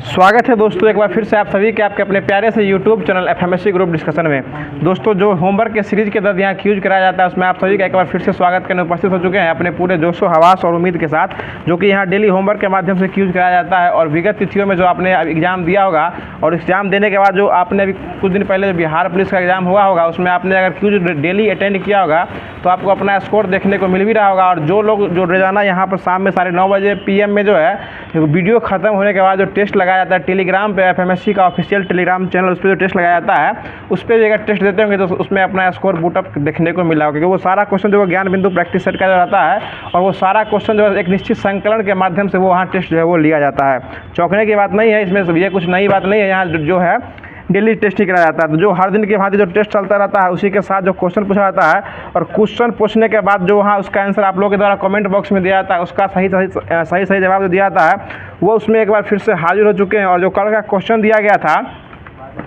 स्वागत है दोस्तों एक बार फिर से आप सभी के आपके अपने प्यारे से YouTube channel FMSC group discussion में। दोस्तों जो होमवर्क के सीरीज के तहत यहाँ क्यूज कराया जाता है उसमें आप सभी का एक बार फिर से स्वागत करने उपस्थित हो चुके हैं अपने पूरे जोशो हवास और उम्मीद के साथ, जो कि यहाँ डेली होमवर्क के माध्यम से क्यूज कराया जाता है। और विगत तिथियों में जो आपने एग्जाम दिया होगा और एग्जाम देने के बाद जो आपने अभी कुछ दिन पहले बिहार पुलिस का एग्जाम हुआ होगा उसमें आपने अगर क्यूज डेली अटेंड किया होगा तो आपको अपना स्कोर देखने को मिल भी रहा होगा। और जो लोग जो रोजाना यहाँ पर शाम में 9:30 बजे PM में जो है वीडियो खत्म होने के बाद जो टेस्ट लगाया जाता है टेलीग्राम पे FMSC का ऑफिशियल टेलीग्राम चैनल, उस पर जो टेस्ट लगाया जाता है उस पर भी अगर टेस्ट देते होंगे तो उसमें अपना स्कोर बूटअप देखने को मिला होगा, क्योंकि वो सारा क्वेश्चन जो ज्ञान बिंदु प्रैक्टिस सेट का जो रहता है और वो सारा क्वेश्चन जो है एक निश्चित संकलन के माध्यम से वो वहाँ टेस्ट जो है वो लिया जाता है। चौंकने की बात नहीं है इसमें, ये कुछ नई बात नहीं है, यहाँ जो है डेली टेस्ट ही कराया जाता है। तो जो हर दिन के भांति जो टेस्ट चलता रहता है उसी के साथ जो क्वेश्चन पूछा जाता है और क्वेश्चन पूछने के बाद जो वहाँ उसका आंसर आप लोगों के द्वारा कमेंट बॉक्स में दिया जाता है, उसका सही जवाब जो दिया जाता है वो उसमें एक बार फिर से हाजिर हो चुके हैं। और जो कल का क्वेश्चन दिया गया था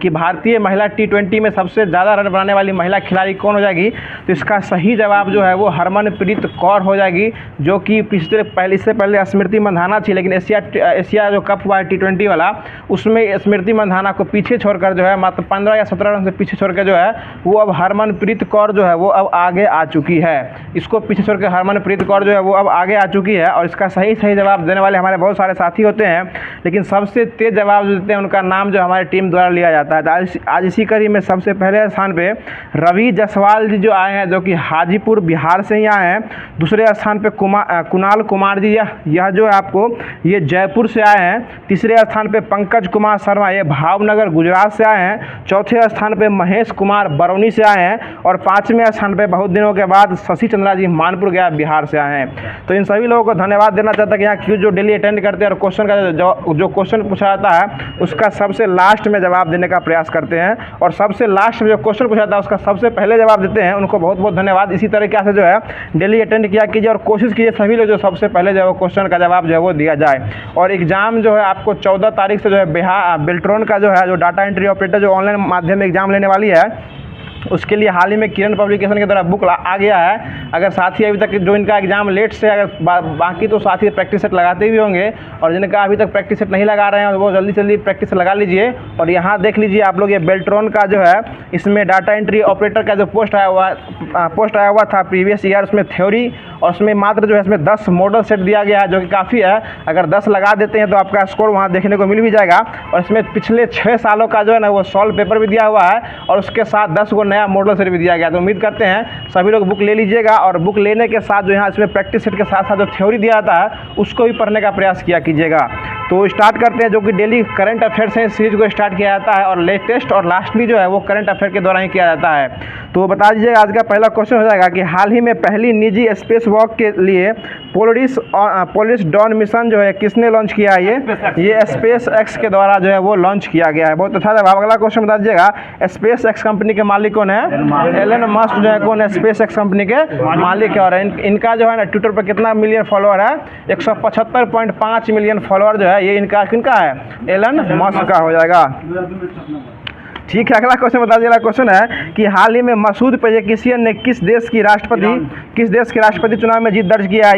कि भारतीय महिला T20 में सबसे ज़्यादा रन बनाने वाली महिला खिलाड़ी कौन हो जाएगी, तो इसका सही जवाब जो है वो हरमनप्रीत कौर हो जाएगी, जो कि इससे पहले स्मृति मंधाना थी, लेकिन एशिया जो कप हुआ है T20 वाला उसमें स्मृति मंधाना को पीछे छोड़कर जो है मात्र 15 या 17 रन से पीछे छोड़ के जो है वो अब हरमनप्रीत कौर जो है वो अब आगे आ चुकी है। इसको पीछे छोड़ के हरमनप्रीत कौर जो है वो अब आगे आ चुकी है। और इसका सही जवाब देने वाले हमारे बहुत सारे साथी होते हैं, लेकिन सबसे तेज जवाब जो देते हैं उनका नाम जो हमारी टीम द्वारा लिया जाता है। आज इसी कड़ी में सबसे पहले स्थान पे रवि जायसवाल जी जो आए हैं, जो कि हाजीपुर बिहार से ही आए हैं। दूसरे स्थान पे कुणाल कुमार जी, यह जो है आपको ये जयपुर से आए हैं। तीसरे स्थान पे पंकज कुमार शर्मा, ये भावनगर गुजरात से आए हैं। चौथे स्थान पे महेश कुमार बरौनी से आए हैं। और 5वें स्थान पे बहुत दिनों के बाद शशि चंद्रा जी मानपुर गया बिहार से आए हैं। तो इन सभी लोगों को धन्यवाद देना चाहता है कि यहाँ क्यों जो डेली अटेंड करते हैं और क्वेश्चन का जो क्वेश्चन पूछा जाता है उसका सबसे लास्ट में जवाब देने का प्रयास करते हैं और सबसे लास्ट में जो क्वेश्चन पूछा जाता है उसका सबसे पहले जवाब देते हैं। उनको बहुत बहुत धन्यवाद। इसी तरीके से जो है डेली अटेंड किया कीजिए और कोशिश कीजिए सभी लोग जो सबसे पहले जो है क्वेश्चन का जवाब जो है वो दिया जाए। और एग्जाम जो है आपको 14 तारीख से जो है बेल्ट्रॉन का जो है जो डाटा एंट्री ऑपरेटर जो ऑनलाइन माध्यम में एग्जाम लेने वाली है उसके लिए हाल ही में किरण पब्लिकेशन के द्वारा बुक आ गया है। अगर साथी अभी तक जो इनका एग्जाम लेट से अगर बाकी तो साथी प्रैक्टिस सेट लगाते भी होंगे और जिनका अभी तक प्रैक्टिस सेट नहीं लगा रहे हैं वो जल्दी प्रैक्टिस लगा लीजिए। और यहाँ देख लीजिए आप लोग ये बेल्ट्रॉन का जो है इसमें डाटा एंट्री ऑपरेटर का जो पोस्ट आया हुआ था प्रीवियस ईयर, उसमें थ्योरी और उसमें मात्र जो है इसमें 10 मॉडल सेट दिया गया है, जो कि काफ़ी है। अगर 10 लगा देते हैं तो आपका स्कोर वहाँ देखने को मिल भी जाएगा। और इसमें पिछले 6 सालों का जो है ना वो सॉल्व पेपर भी दिया हुआ है और उसके साथ 10 नया मॉडल सेट भी दिया गया। तो उम्मीद करते हैं सभी लोग बुक ले लीजिएगा और बुक लेने के साथ जो यहाँ इसमें प्रैक्टिस सेट के साथ साथ जो थ्योरी दिया जाता है उसको भी पढ़ने का प्रयास किया कीजिएगा। तो स्टार्ट करते हैं, जो कि डेली करंट अफेयर से सीरीज को स्टार्ट किया जाता है और लेटेस्ट और लास्टली जो है वो करंट अफेयर के दौरान ही किया जाता है। तो बता दीजिएगा आज का पहला क्वेश्चन हो जाएगा कि हाल ही में पहली निजी स्पेस वॉक के लिए पोलिस डॉन मिशन जो है किसने लॉन्च किया है? ये स्पेस एक्स के द्वारा जो है वो लॉन्च किया गया है। बहुत अच्छा जवाब। अगला क्वेश्चन बता दीजिएगा स्पेस एक्स कंपनी के मालिक कौन है? एलन मस्क जो है कौन है? स्पेस एक्स कंपनी के मालिक है। और इनका जो है ना ट्विटर पर कितना मिलियन फॉलोअर है? 175.5 मिलियन फॉलोअर जो है ये इनका है एलन मस्क का हो जाएगा। ठीक है, अगला क्वेश्चन बता दीजिएगा। क्वेश्चन है कि हाल ही में मसूद पेजेकिशियन ने किस देश के राष्ट्रपति चुनाव में जीत दर्ज किया है?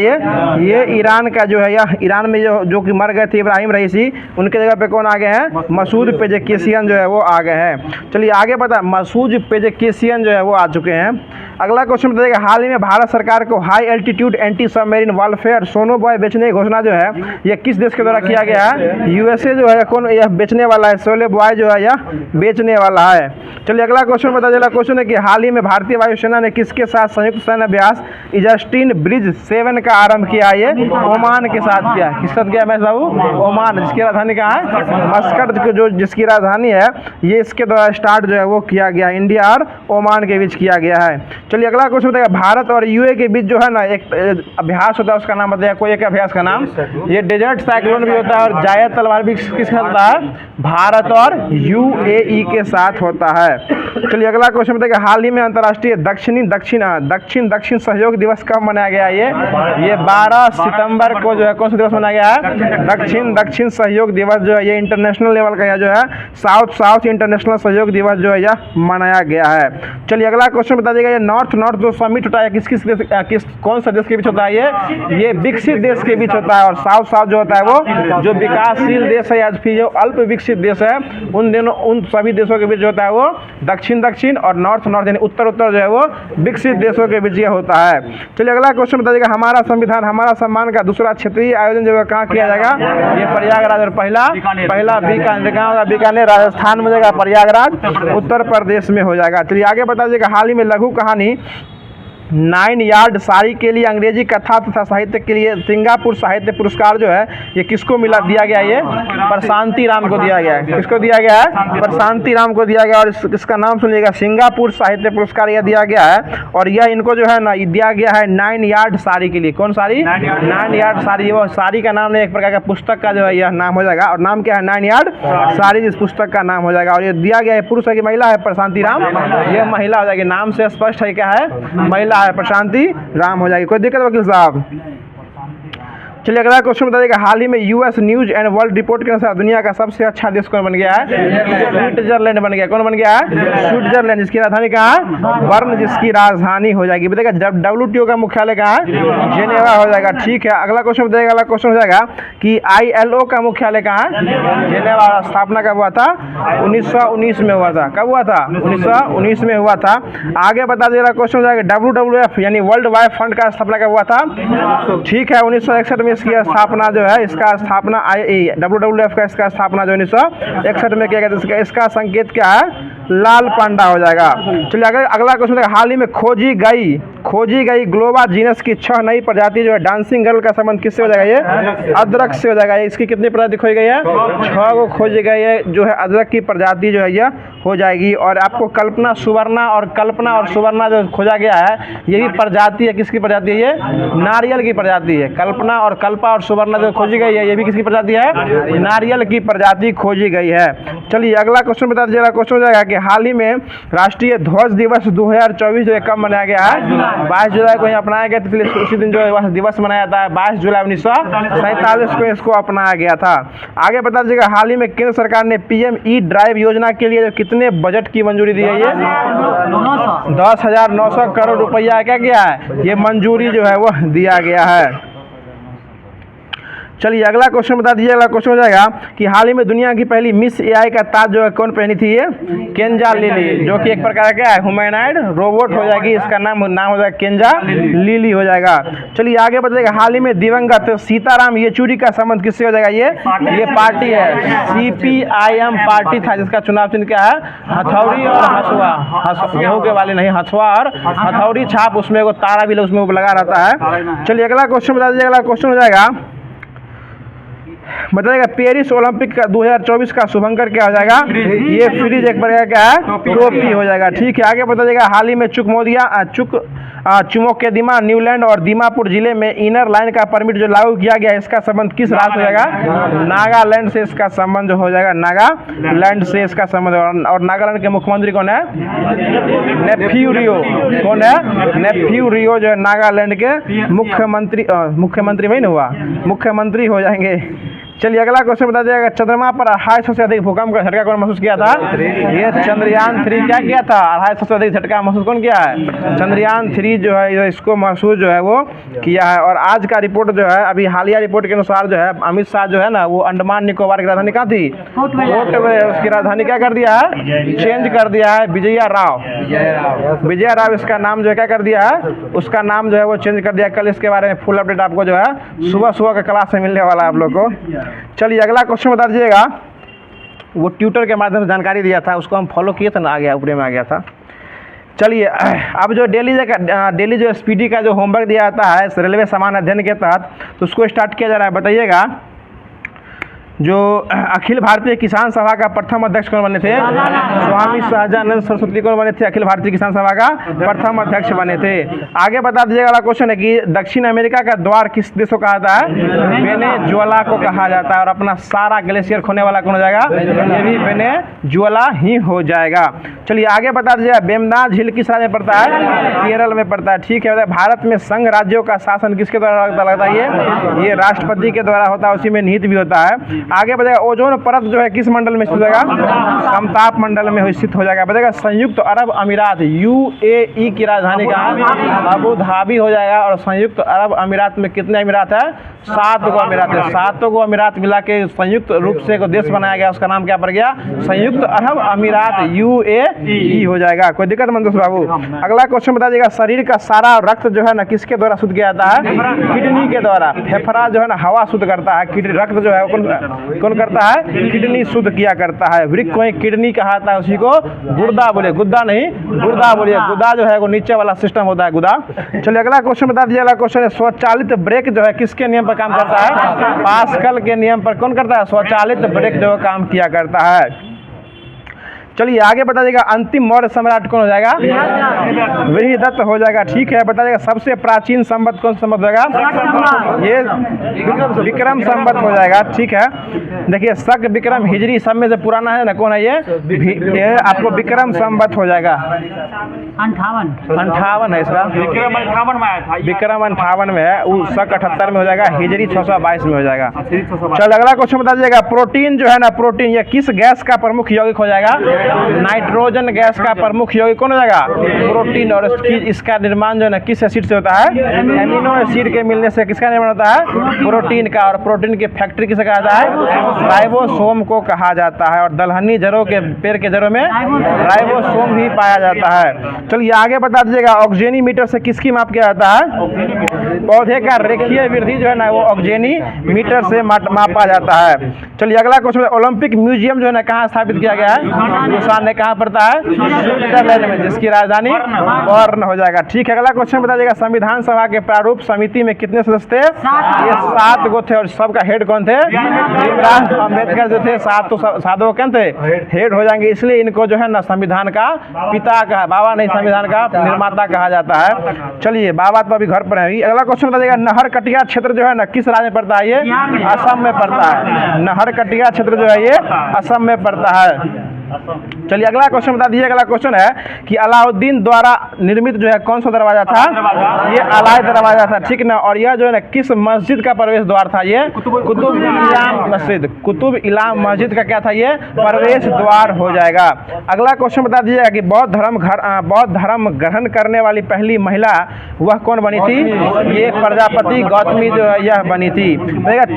ये ईरान का जो है यह ईरान में जो कि मर गए थे इब्राहिम रईसी, उनके जगह पे कौन आ गए हैं? मसूद पेजेकिशियन जो है वो आ गए हैं। चलिए आगे बता, मसूद पेजेकिशियन जो है वो आ चुके हैं। अगला क्वेश्चन बताइएगा हाल ही में भारत सरकार को high altitude anti submarine warfare sonobuoy बेचने की घोषणा जो है यह किस देश के द्वारा किया गया है? USA जो है कौन यह बेचने वाला है? सोले बॉय जो है यह बेचने वाला है। चलिए अगला क्वेश्चन बता दीजिएगा। क्वेश्चन है कि हाल ही में भारतीय वायुसेना ने किसके साथ संयुक्त सैन्य अभ्यास इजस्टीन ब्रिज 7 का आरंभ किया? ये ओमान के साथ किया। किस साथ किया मैं बाबू? ओमान, जिसकी राजधानी कहाँ है? मस्कट, जो जिसकी राजधानी है ये इसके द्वारा स्टार्ट जो है वो किया गया, इंडिया और ओमान के बीच किया गया है। चलिए अगला क्वेश्चन बताइएगा भारत और UAE के बीच जो है ना एक अभ्यास होता है उसका नाम बताइए, कोई एक अभ्यास का नाम? ये डेजर्ट साइक्लोन भी होता है और जायद तलवार भी किसका होता है? भारत और UAE के साथ होता है। चलिए अगला क्वेश्चन बताइएगा हाल ही में अंतर्राष्ट्रीय दक्षिण सहयोग दिवस कब मनाया गया? ये 12 सितंबर को जो है कौन सा दिवस मनाया गया है? दक्षिण सहयोग दिवस जो है ये इंटरनेशनल लेवल का जो है साउथ इंटरनेशनल सहयोग दिवस जो है यह मनाया गया है। चलिए अगला क्वेश्चन बता दीजिएगा, ये नॉर्थ जो समिट होता है किस कौन सा देश के बीच होता है? ये विकसित देश के बीच होता है। और साउथ जो होता है वो जो विकासशील देश है या फिर जो अल्प विकसित देश है उन सभी देशों के बीच जो होता है वो दक्षिण और नॉर्थ यानी उत्तर जो है वो विकसित देशों के बीच ये होता है। चलिए अगला क्वेश्चन बता दीजिएगा, हमारा संविधान हमारा सम्मान का दूसरा क्षेत्रीय आयोजन जो है कहाँ किया जाएगा? ये प्रयागराज। और पहला बीकानेर राजस्थान में हो जाएगा, प्रयागराज उत्तर प्रदेश में हो जाएगा। चलिए आगे बता दीजिएगा, हाल ही में लघु कहानी 9 यार्ड साड़ी के लिए अंग्रेजी कथा तथा साहित्य के लिए सिंगापुर साहित्य पुरस्कार जो है ये किसको दिया गया? ये प्रशांति राम को दिया गया है। किसको दिया गया है? प्रशांति राम को दिया गया। और इसका नाम सुनिएगा, सिंगापुर साहित्य पुरस्कार यह दिया गया है। और यह इनको जो है ना दिया गया है 9 यार्ड साड़ी के लिए। कौन साड़ी? 9 यार्ड साड़ी। वो साड़ी का नाम नहीं, एक प्रकार का पुस्तक का जो है यह नाम हो जाएगा। और नाम क्या है? 9 यार्ड साड़ी इस पुस्तक का नाम हो जाएगा। और ये दिया गया है पुरुष है कि महिला है? प्रशांति राम ये महिला हो जाएगी। नाम से स्पष्ट है क्या है? महिला है, प्रशांति राम हो जाएगी। कोई दिक्कत वकील साहब? चलिए अगला क्वेश्चन बताइएगा, हाल ही में US news and world report के अनुसार दुनिया का सबसे अच्छा देश कौन बन गया है? स्विट्जरलैंड बन गया। कौन बन गया है? स्विट्जरलैंड। जिसकी राजधानी कहाँ है? बर्न जिसकी राजधानी हो जाएगी। बताइएगा WTO का मुख्यालय कहाँ है? जेनेवा हो जाएगा। ठीक है, अगला क्वेश्चन बताइएगा, अगला क्वेश्चन हो जाएगा कि ILO का मुख्यालय कहाँ है? जेनेवा। स्थापना कब हुआ था? 1919 में हुआ था। कब हुआ था? 1919 में हुआ था। आगे बता दीजिएगा क्वेश्चन हो जाएगा, WWF यानी वर्ल्ड वाइड फंड का स्थापना कब हुआ था? ठीक है, 1961 में इसकी स्थापना जो है इसका स्थापना WWF का इसका स्थापना जो 1961 में किया गया था। इसका संकेत क्या है? लाल पांडा हो जाएगा। चलिए अगला क्वेश्चन, हाल ही में खोजी गई ग्लोबा जीनस की 6 नई प्रजाति जो है डांसिंग गर्ल का संबंध किससे हो जाएगा? ये अदरक से हो जाएगा। इसकी कितनी प्रजाति खोजी गई है? 6 को खोजी गई है जो है अदरक की प्रजाति जो है यह हो जाएगी। और आपको कल्पना और सुवर्णा जो खोजा गया है ये भी प्रजाति है। किसकी प्रजाति है? ये नारियल की प्रजाति है। कल्पना और सुवर्णा जो खोजी गई है ये भी किसकी प्रजाति है? नारियल की प्रजाति खोजी गई है। चलिए अगला क्वेश्चन बता दीजिएगा, क्वेश्चन हो जाएगा कि हाल ही में राष्ट्रीय ध्वज दिवस 2024 जो है कब मनाया गया है? 22 जुलाई को अपनाया गया। तो उसी दिन जो दिवस मनाया जाता है 22 जुलाई 1947 को इसको अपनाया गया था। आगे बता दीजिएगा, हाल ही में केंद्र सरकार ने PM E-ड्राइव योजना के लिए जो कितने बजट की मंजूरी दी है? ये 10,900 करोड़ रुपया क्या किया है? ये मंजूरी जो है वो दिया गया है। चलिए अगला क्वेश्चन बता दीजिए, अगला क्वेश्चन हो जाएगा कि हाल ही में दुनिया की पहली मिस AI का ताज जो है कौन पहनी थी? ये केंजा लिली, जो कि एक प्रकार का है ह्यूमैनॉइड रोबोट हो जाएगी। इसका नाम हो जाएगा केंजा लिली हो जाएगा। चलिए आगे बताइएगा, हाल ही में दिवंगत सीताराम येचुरी का संबंध किससे हो जाएगा? ये पार्टी है, CPIM पार्टी था जिसका चुनाव चिन्ह क्या है? हथौड़ी और हथुआ। गेहूं के वाले नहीं, हथुआ और हथौड़ी छाप उसमें वो तारा भी उसमें लगा रहता है। चलिए अगला क्वेश्चन बता दीजिए, अगला क्वेश्चन हो जाएगा बताइएगा पेरिस ओलंपिक का 2024 का शुभंकर क्या हो जाएगा? ये फ्रिज एक प्रकार क्या है? टोपी हो जाएगा। ठीक है, आगे बताइएगा, हाल ही में चुमोकेदिमा न्यूलैंड और दीमापुर जिले में इनर लाइन का परमिट जो लागू किया गया है इसका संबंध किस राज्य से हो जाएगा? नागालैंड से इसका संबंध हो जाएगा। नागालैंड से इसका संबंध। और नागालैंड के मुख्यमंत्री कौन है? नेफ्यू रियो। कौन है? नेफ्यू रियो जो है नागालैंड के मुख्यमंत्री वही ना हुआ, मुख्यमंत्री हो जाएंगे। चलिए अगला क्वेश्चन बता दिएगा, चंद्रमा पर 250 से अधिक भूकंप का झटका कौन महसूस किया था? ये चंद्रयान 3 क्या किया था? 250 से अधिक झटका महसूस कौन किया है? चंद्रयान 3 जो है इसको महसूस जो है वो किया है। और आज का रिपोर्ट जो है अभी हालिया रिपोर्ट के अनुसार जो है अमित शाह जो है ना वो अंडमान निकोबार की राजधानी कहाँ थी? Port Blair. उसकी राजधानी क्या कर दिया है? चेंज कर दिया है। विजया राव इसका नाम जो है क्या कर दिया है? उसका नाम जो है वो चेंज कर दिया। कल इसके बारे में फुल अपडेट आपको जो है सुबह का क्लास में मिलने वाला है आप लोग को। चलिए अगला क्वेश्चन बता दीजिएगा, वो ट्विटर के माध्यम से जानकारी दिया था उसको हम फॉलो किए थे ना, आ गया ऊपर में आ गया था। चलिए अब जो डेली जो SPD का जो होमवर्क दिया जाता है रेलवे सामान्य अध्ययन के तहत तो उसको स्टार्ट किया जा रहा है। बताइएगा जो अखिल भारतीय किसान सभा का प्रथम अध्यक्ष कौन बने थे? स्वामी सहजानंद सरस्वती कौन बने थे? अखिल भारतीय किसान सभा का प्रथम अध्यक्ष बने थे। आगे बता दीजिएगा, अगला क्वेश्चन है कि दक्षिण अमेरिका का द्वार किस देश को कहा जाता है? वेनेजुएला को कहा जाता है। और अपना सारा ग्लेशियर खोने वाला कौन हो जाएगा? ये भी वेनेजुएला ही हो जाएगा। चलिए आगे बता दीजिएगा, बेमदा झील किस राज्य में पड़ता है? केरल में पड़ता है। ठीक है, भारत में संघ राज्यों का शासन किसके द्वारा लगता है? ये राष्ट्रपति के द्वारा होता है, उसी में निहित भी होता है। आगे बताएगा, ओजोन परत जो है किस मंडल में स्थित हो जाएगा? समताप मंडल में स्थित हो जाएगा। बताएगा संयुक्त अरब अमीरात UAE की राजधानी कहाँ? अबू धाबी हो जाएगा। और संयुक्त अरब अमीरात में कितने अमीरात है? 7 गो अमीरात है। 7 गो अमीरात मिला के संयुक्त रूप से एक देश बनाया गया, उसका नाम क्या पड़ गया? संयुक्त अरब अमीरात UAE हो जाएगा। कोई दिक्कत मंदोष बाबू? अगला क्वेश्चन बता दीजिएगा, शरीर का सारा रक्त जो है ना किसके द्वारा शुद्ध किया जाता है? किडनी के द्वारा। फेफड़ा जो है ना हवा शुद्ध करता है, किडनी रक्त जो है कौन करता है? किडनी शुद्ध किया करता है। वृक्क को किडनी कहा जाता है, उसी को गुर्दा बोले, गुद्दा नहीं गुर्दा बोलिए। गुदा जो है वो नीचे वाला सिस्टम होता है, गुदा। चलिए अगला क्वेश्चन बता दीजिए। अगला क्वेश्चन है, स्वचालित ब्रेक जो है किसके नियम पर काम करता है? पास्कल के नियम पर कौन करता है? स्वचालित ब्रेक जो काम किया करता है। चलिए आगे बता दीजिएगा, अंतिम मौर्य सम्राट कौन हो जाएगा? बृहदत्त हो जाएगा। ठीक है, बता दीजिएगा, सबसे प्राचीन संवत कौन संवत हो जाएगा? ये विक्रम संवत हो जाएगा। ठीक है, देखिए शक विक्रम हिजरी सब में से पुराना है ना, कौन है ये आपको विक्रम संवत हो जाएगा। 58 है इसका, विक्रम 58 में आया था। विक्रम 58 में है, वो शक 78 में हो जाएगा, हिजरी 622 में हो जाएगा। चल अगला क्वेश्चन बता दीजिएगा, प्रोटीन जो है ना, प्रोटीन ये किस गैस का प्रमुख यौगिक हो जाएगा? नाइट्रोजन गैस का प्रमुख यौगिक कौन हो जाएगा? प्रोटीन। और इसका निर्माण जो है ना किस एसिड से होता है? एमिनो एसिड के मिलने से किसका निर्माण होता है? प्रोटीन का। और प्रोटीन की फैक्ट्री किसे कहा जाता है? राइबोसोम को कहा जाता है। और दलहनी जड़ों के पेड़ के जड़ों में राइबोसोम भी पाया जाता है। चलिए आगे बता दीजिएगा, ऑक्सीजनी मीटर से किसकी माप किया जाता है? पौधे का रेखीय वृद्धि जो है ना वो ऑक्सीजनी मीटर से मापा जाता है। चलिए अगला क्वेश्चन, ओलंपिक म्यूजियम जो है ना कहाँ स्थापित किया गया है? हिंदुस्तान ने कहाँ पड़ता है? स्विट्जरलैंड में, जिसकी राजधानी बर्न हो जाएगा। ठीक है, अगला क्वेश्चन बता दीजिएगा, संविधान सभा के प्रारूप समिति में कितने सदस्य थे? ये 7 गो थे। और सबका हेड कौन थे? भीमराव अम्बेडकर जो थे। 7 गो कौन थे? हेड हो जाएंगे। इसलिए इनको जो है ना संविधान का पिता कहा, बाबा नहीं, संविधान का निर्माता कहा जाता है। चलिए बाबा तो अभी घर पर है। अगला क्वेश्चन बता दीजिएगा, नहरकटिया क्षेत्र जो है ना किस राज्य में पड़ता है? ये असम में पड़ता है। नहरकटिया क्षेत्र जो है ये असम में पड़ता है। चलिए अगला क्वेश्चन बता दीजिए। अगला क्वेश्चन है कि अलाउद्दीन द्वारा निर्मित जो है कौन सा दरवाजा था? ये अलाय दरवाजा था। ठीक ना। और यह जो है ना किस मस्जिद का प्रवेश द्वार था? ये कुतुब इलाम मस्जिद, कुतुब इलाम मस्जिद का क्या था? ये प्रवेश द्वार हो जाएगा। अगला क्वेश्चन बता दीजिएगा कि बौद्ध धर्म ग्रहण करने वाली पहली महिला वह कौन बनी थी? ये प्रजापति गौतमी जो है यह बनी थी।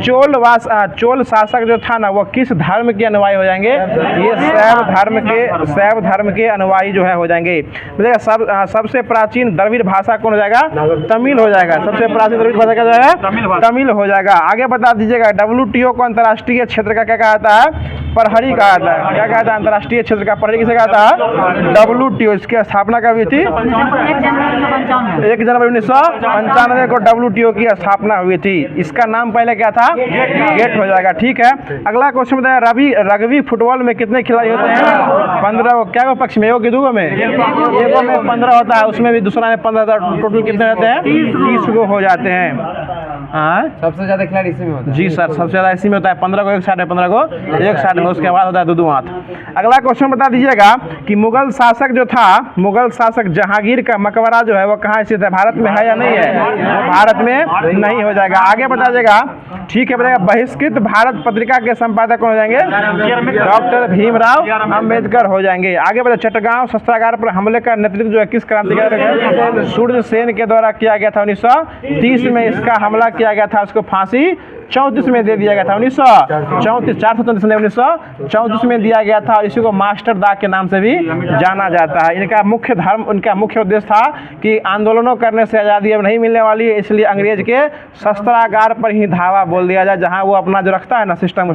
चोल शासक जो था ना वो किस धर्म के अनुयायी हो जाएंगे? ये शैव धर्म के अनुयायी जो है हो जाएंगे। सबसे प्राचीन द्रविड़ भाषा कौन हो जाएगा? तमिल हो जाएगा। सबसे प्राचीन द्रविड़ भाषा क्या हो जाएगा? तमिल हो जाएगा। आगे बता दीजिएगा, WTO को अंतर्राष्ट्रीय क्षेत्र का क्या कहा जाता है? प्रहरी कहा जाता है। क्या कहता है? अंतर्राष्ट्रीय क्षेत्र का प्रहरी किसे कहता है? WTO। इसकी स्थापना कब हुई थी? 1 जनवरी 1995 को WTO की स्थापना हुई थी। इसका नाम पहले क्या था? गेट हो जाएगा। ठीक है, अगला क्वेश्चन बताया, रग्बी फुटबॉल में कितने खिलाड़ी होते हैं? 15। क्या को पक्ष में? एक की 2 में? एक में 15 होता है, उसमें भी दूसरा में 15। टोटल कितने रहते हैं? 30 गो हो जाते हैं। सबसे ज्यादा खिलाड़ी इसी में होता है। जी सर, सबसे ज्यादा इसी में होता है। 15 को एक साइड है, 15 को एक साइड में, उसके बाद होता है 2 हाथ। अगला क्वेश्चन बता दीजिएगा कि मुगल शासक जो था, मुगल शासक जहांगीर का मकबरा जो है वो कहाँ स्थित है? भारत में है या नहीं है? भारत में नहीं हो जाएगा। आगे बता दीजिएगा। ठीक है, बताएगा, बहिष्कृत भारत पत्रिका के संपादक कौन हो जाएंगे? डॉक्टर भीमराव अम्बेडकर हो जाएंगे। आगे बता, चटगांव शस्त्रागार पर हमले का नेतृत्व जो है किस क्रांतिकारी सूर्यसेन के द्वारा किया गया था? 1930 में इसका हमला किया गया था। उसको फांसी 34 में दे दिया गया था। 1934 1934 में दिया गया था। और इसी को मास्टर दाग के नाम से भी जाना जाता है। इनका मुख्य उद्देश्य था कि आंदोलनों करने से आज़ादी अब नहीं मिलने वाली है, इसलिए अंग्रेज के शस्त्रागार पर ही धावा बोल दिया जाए, जहां वो अपना जो रखता है ना सिस्टम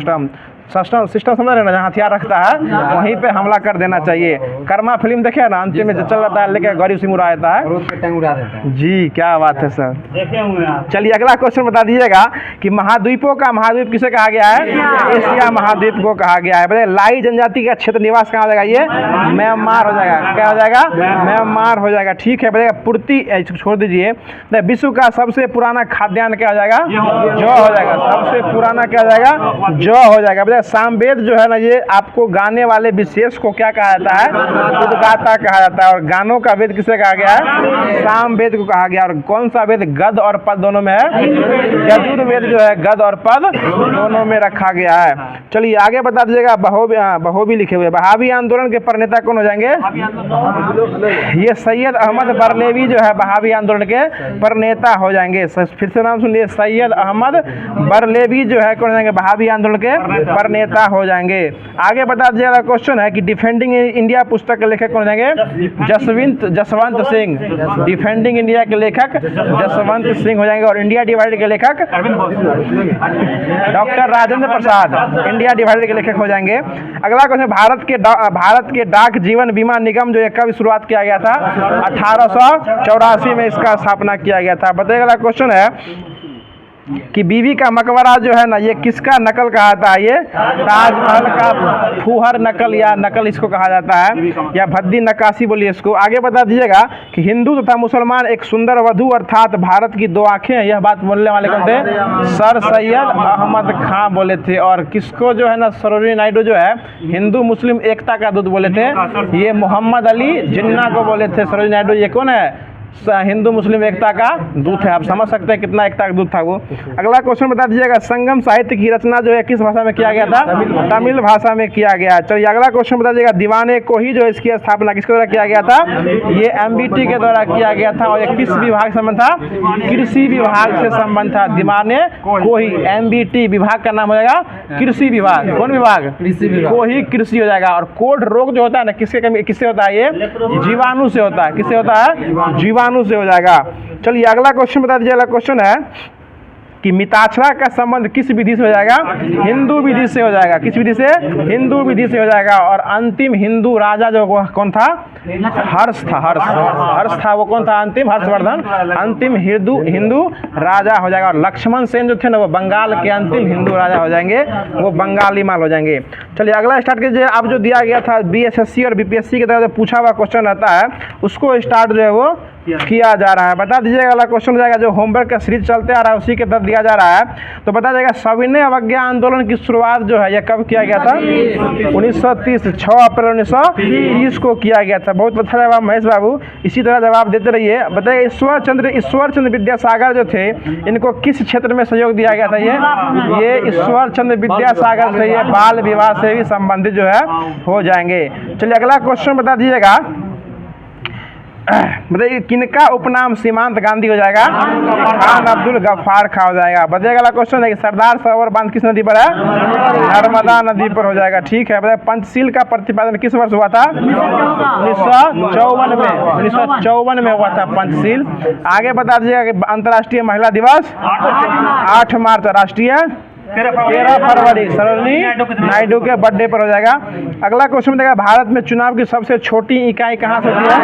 सिस्टम सिस्टम समझ रहे हैं ना, जहाँ हथियार रखता है वहीं पे हमला कर देना चाहिए। कर्मा फिल्म देखे ना, अंतिम में जो चल रहा है लेके गौरी सिंह उड़ा देता है। रोड पे टंग उड़ा देता है। जी क्या बात है सर। देखे होंगे आप। चलिए अगला क्वेश्चन बता दीजिएगा कि महाद्वीपों का महाद्वीप किसे कहा गया है? एशिया महाद्वीप को कहा गया है। बताइए लाई जनजाति का क्षेत्र निवास कहाँ हो जाएगा? ये म्यांमार हो जाएगा। क्या हो जाएगा? म्यांमार हो जाएगा। ठीक है, बताइएगा पूर्ति छोड़ दीजिए। विश्व का सबसे पुराना खाद्यान्न क्या हो जाएगा? जौ हो जाएगा। सबसे पुराना क्या हो जाएगा? जौ हो जाएगा। बताइए सामवेद जो है ना, ये आपको गाने वाले विशेष को क्या कहा जाता है? उद्गाता कहा जाता है। और गानों का वेद किसे कहा गया है? सामवेद को कहा गया। और कौन सा वेद गद और पद दोनों में है? यजुर्वेद जो है गद और पद दोनों में रखा गया है। चलिए आगे बता दीजिएगा। बहोबी लिखे हुए बहावी आंदोलन के प्रणेता कौन हो जाएंगे? ये सैयद अहमद बरलेवी जो है बहावी आंदोलन के प्रणेता हो जाएंगे। फिर से नाम सुनिए, सैयद अहमद बरलेवी जो है कौन हो जाएंगे? बहावी आंदोलन के प्रणेता हो जाएंगे। आगे बता दीजिएगा। क्वेश्चन है कि डिफेंडिंग इंडिया पुस्तक के लेखक कौन हो जाएंगे? जसवंत सिंह। डिफेंडिंग इंडिया के लेखक जसवंत सिंह हो जाएंगे। और इंडिया डिवाइडेड के लेखक doctor Rajendra Prasad India divided के लेखक हो जाएंगे। अगला क्वेश्चन, भारत के डाक जीवन बीमा निगम जो है कब शुरुआत किया गया था? 1884 में इसका स्थापना किया गया था। बताइए अगला क्वेश्चन है कि बीबी का मकबरा जो है ना, ये किसका नकल कहा जाता है? ये ताजमहल का फूहर नकल या नकल इसको कहा जाता है, या भद्दी नक्काशी बोलिए इसको। आगे बता दीजिएगा कि हिंदू तथा मुसलमान एक सुंदर वधू अर्थात भारत की दो आंखें, यह बात बोलने वाले कौन थे? सर सैयद अहमद खां बोले थे। और किसको जो है ना, सरोजिनी नायडू जो है हिंदू मुस्लिम एकता का दूत बोले थे, ये मोहम्मद अली जिन्ना को बोले थे। सरोजिनी नायडू ये कौन है? हिंदू मुस्लिम एकता का दूत है। आप समझ सकते हैं कितना एकता का दूत था वो। अगला क्वेश्चन बता दीजिएगा, संगम साहित्य की रचना जो है किस भाषा में किया गया था? तमिल भाषा में किया गया। चलिए अगला क्वेश्चन बता दीजिएगा, दीवाने को ही जो इसकी स्थापना किसके द्वारा किया गया था? ये MBT के द्वारा किया गया था। और ये किस विभाग से संबंध था? कृषि विभाग से संबंध था। दीवाने को ही MBT विभाग का नाम हो जाएगा कृषि विभाग। कौन विभाग? कृषि विभाग। को ही कृषि हो जाएगा। और कोढ़ रोग जो होता है ना, किससे होता है? ये जीवाणु से होता है। किससे होता है? जीवाणु से हो जाएगा। चलिए अगला क्वेश्चन बता दीजिए। अगला क्वेश्चन है कि मिताक्षरा का संबंध किस विधि से हो जाएगा? हिंदू विधि से हो जाएगा। किस विधि से? हिंदू विधि से हो जाएगा। और अंतिम हिंदू राजा जो कौन था? हर्ष था। हर्ष था वो कौन था? अंतिम हर्षवर्धन अंतिम हिंदू राजा हो जाएगा। और लक्ष्मण सेन जो थे ना, वो बंगाल के अंतिम हिंदू राजा हो जाएंगे, वो बंगाली माल हो जाएंगे। चलिए अगला स्टार्ट कीजिए। अब जो दिया गया था BSSC और BPSC की तरफ से पूछा हुआ क्वेश्चन रहता है, उसको स्टार्ट जो है वो किया जा रहा है। बता दीजिएगा अगला क्वेश्चन हो जाएगा, जो होमवर्क का सीरीज चलते आ रहा है उसी के तहत दिया जा रहा है। तो बता जाएगा सविनय अवज्ञा आंदोलन की शुरुआत जो है यह कब किया गया था? 1930 6 अप्रैल 1930 को किया गया था। बहुत अच्छा जवाब महेश बाबू, इसी तरह जवाब देते रहिए। बताइए ईश्वर चंद्र विद्यासागर जो थे, इनको किस क्षेत्र में सहयोग दिया गया था? ये ईश्वर चंद्र विद्यासागर से ये बाल विवाह से भी संबंधित जो है हो जाएंगे। चलिए अगला क्वेश्चन बता दीजिएगा, बताइए किनका उपनाम सीमांत गांधी हो जाएगा? खान अब्दुल गफ्फार खां हो जाएगा। बताइएगा अगला क्वेश्चन है कि सरदार सरोवर बांध किस नदी पर है? नर्मदा नदी पर हो जाएगा। ठीक है, बताइए पंचशील का प्रतिपादन किस वर्ष हुआ था? 1954 में। 1954 में हुआ था पंचशील। आगे बता दीजिएगा कि अंतर्राष्ट्रीय महिला दिवस 8 मार्च, राष्ट्रीय 13 फरवरी सरोजिनी नायडू के बर्थडे पर हो जाएगा। अगला क्वेश्चन बताएगा, भारत में चुनाव की सबसे छोटी इकाई कहाँ से होती है?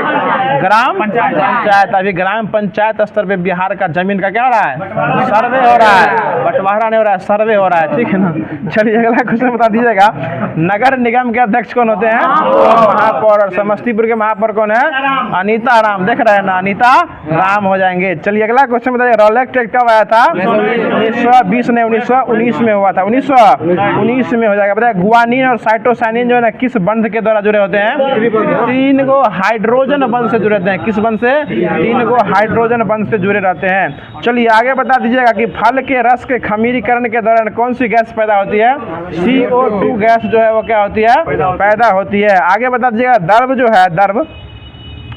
ग्राम पंचायत। अभी ग्राम पंचायत स्तर पे बिहार का जमीन का क्या हो रहा है? सर्वे हो रहा है, बंटवारा नहीं हो रहा है, सर्वे हो रहा है। ठीक है ना। चलिए अगला क्वेश्चन बता दीजिएगा, नगर निगम के अध्यक्ष कौन होते हैं? महापौर। और समस्तीपुर के महापौर कौन है? अनीता राम। देख रहे हैं ना, अनीता राम हो जाएंगे। चलिए अगला क्वेश्चन बताइए, रोलेक्स ट्रैक्टर कब आया था? 1920 ने 1919 में हुआ था। 1919 में हो जाएगा। बताइए गुआनिन और साइटोसाइनिन जो है ना, किस बंध के द्वारा जुड़े होते हैं? 3 गो हाइड्रोजन बंध से जुड़े रहते हैं। किस बंध से? 3 गो हाइड्रोजन बंध से जुड़े रहते हैं। चलिए आगे बता दीजिएगा कि फल के रस के खमीरीकरण के दौरान कौन सी गैस पैदा होती है? CO2 गैस जो है वो क्या होती है? पैदा होती है। आगे बता दीजिएगा, दर्भ जो है, दर्भ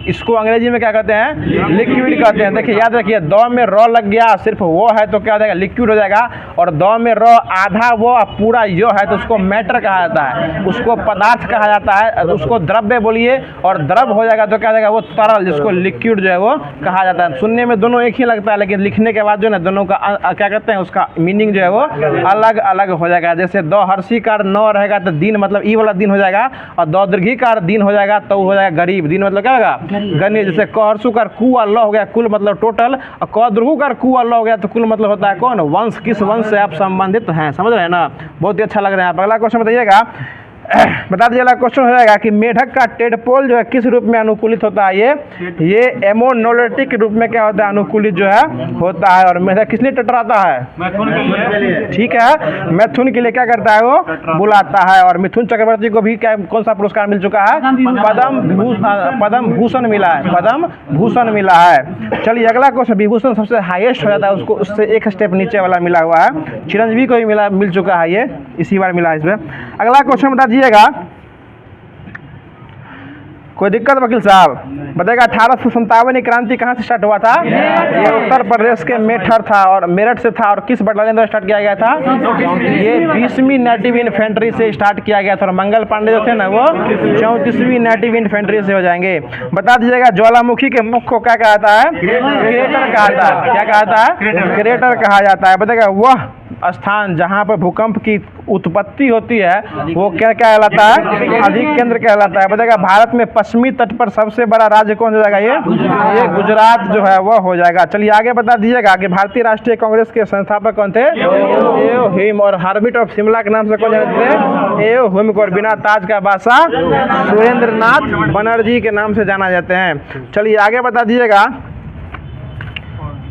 इसको अंग्रेजी में क्या कहते हैं, लिक्विड कहते हैं। देखिए याद रखिए, द में र लग गया सिर्फ वो है तो क्या हो जाएगा, लिक्विड हो जाएगा। और द में र आधा वो पूरा यो है तो उसको मैटर कहा जाता है, उसको पदार्थ कहा जाता है, उसको द्रव्य बोलिए। और द्रव हो जाएगा तो क्या हो जाएगा, वो तरल, जिसको लिक्विड जो है वो कहा जाता है। सुनने में दोनों एक ही लगता है, लेकिन लिखने के बाद जो है दोनों का क्या कहते हैं, उसका मीनिंग जो है वो अलग अलग हो जाएगा। जैसे द हर्षिकार न रहेगा तो दिन मतलब ई वाला दिन हो जाएगा, और द दीर्घिकार दिन हो जाएगा तो हो जाएगा गरीब। दिन मतलब क्या होगा, गरीब। जैसे क हर्षुकार कु अल्लाह हो गया कुल मतलब टोटल, और क दीर्घुकार कु अल्लाह हो गया तो कुल मतलब होता है कौन, वंश। किस वंश से आप संबंधित हैं, समझ रहे हैं ना। बहुत ही अच्छा लग रहा है। आप अगला क्वेश्चन बताइएगा, बता दीजिए। अगला क्वेश्चन हो जाएगा कि मेढक का टेडपोल जो है किस रूप में अनुकूलित होता है। ये एमोनोलेटिक रूप में क्या होता है, अनुकूलित जो है होता है। और मेढक किस लिए टटराता है, ठीक है, मैथुन के लिए क्या करता है, वो बुलाता है। और मिथुन चक्रवर्ती को भी क्या, कौन सा पुरस्कार मिल चुका है, पद्म भूषण मिला है, पद्म भूषण मिला है। चलिए अगला क्वेश्चन, विभूषण सबसे हाईएस्ट हो जाता है, उसको उससे एक स्टेप नीचे वाला मिला हुआ है। चिरंजीवी को भी मिल चुका है, ये इसी बार मिला है इसमें। अगला क्वेश्चन बता दीजिएगा, कोई दिक्कत वकील साहब, बताएगा 1857 क्रांति कहाँ से स्टार्ट हुआ था। ये उत्तर प्रदेश के मेठर था और मेरठ से था। और किस बटालियन द्वारा स्टार्ट किया गया था, ये 20वीं नेटिव इन्फेंट्री से स्टार्ट किया गया था। और मंगल पांडे जो थे ना, वो 34वीं नेटिव इन्फेंट्री से हो जाएंगे। बता दीजिएगा, ज्वालामुखी के मुख को क्या कहा जाता है, क्रेटर कहा जाता है। क्या कहा जाता है, क्रेटर कहा जाता है। बताएगा, वह स्थान जहाँ पर भूकंप की उत्पत्ति होती है वो क्या कहलाता है, अधिक केंद्र कहलाता है। बताएगा, भारत में पश्चिमी तट पर सबसे बड़ा राज्य कौन हो जाएगा, ये गुजरात जो है वह हो जाएगा। चलिए आगे बता दीजिएगा कि भारतीय राष्ट्रीय कांग्रेस के संस्थापक कौन थे, एओ हिम। और हार्बिट ऑफ शिमला के नाम से कौन जानते थे, एओ हिम को। और बिना ताज का बादशाह सुरेंद्र नाथ बनर्जी के नाम से जाना जाते हैं। चलिए आगे बता दीजिएगा,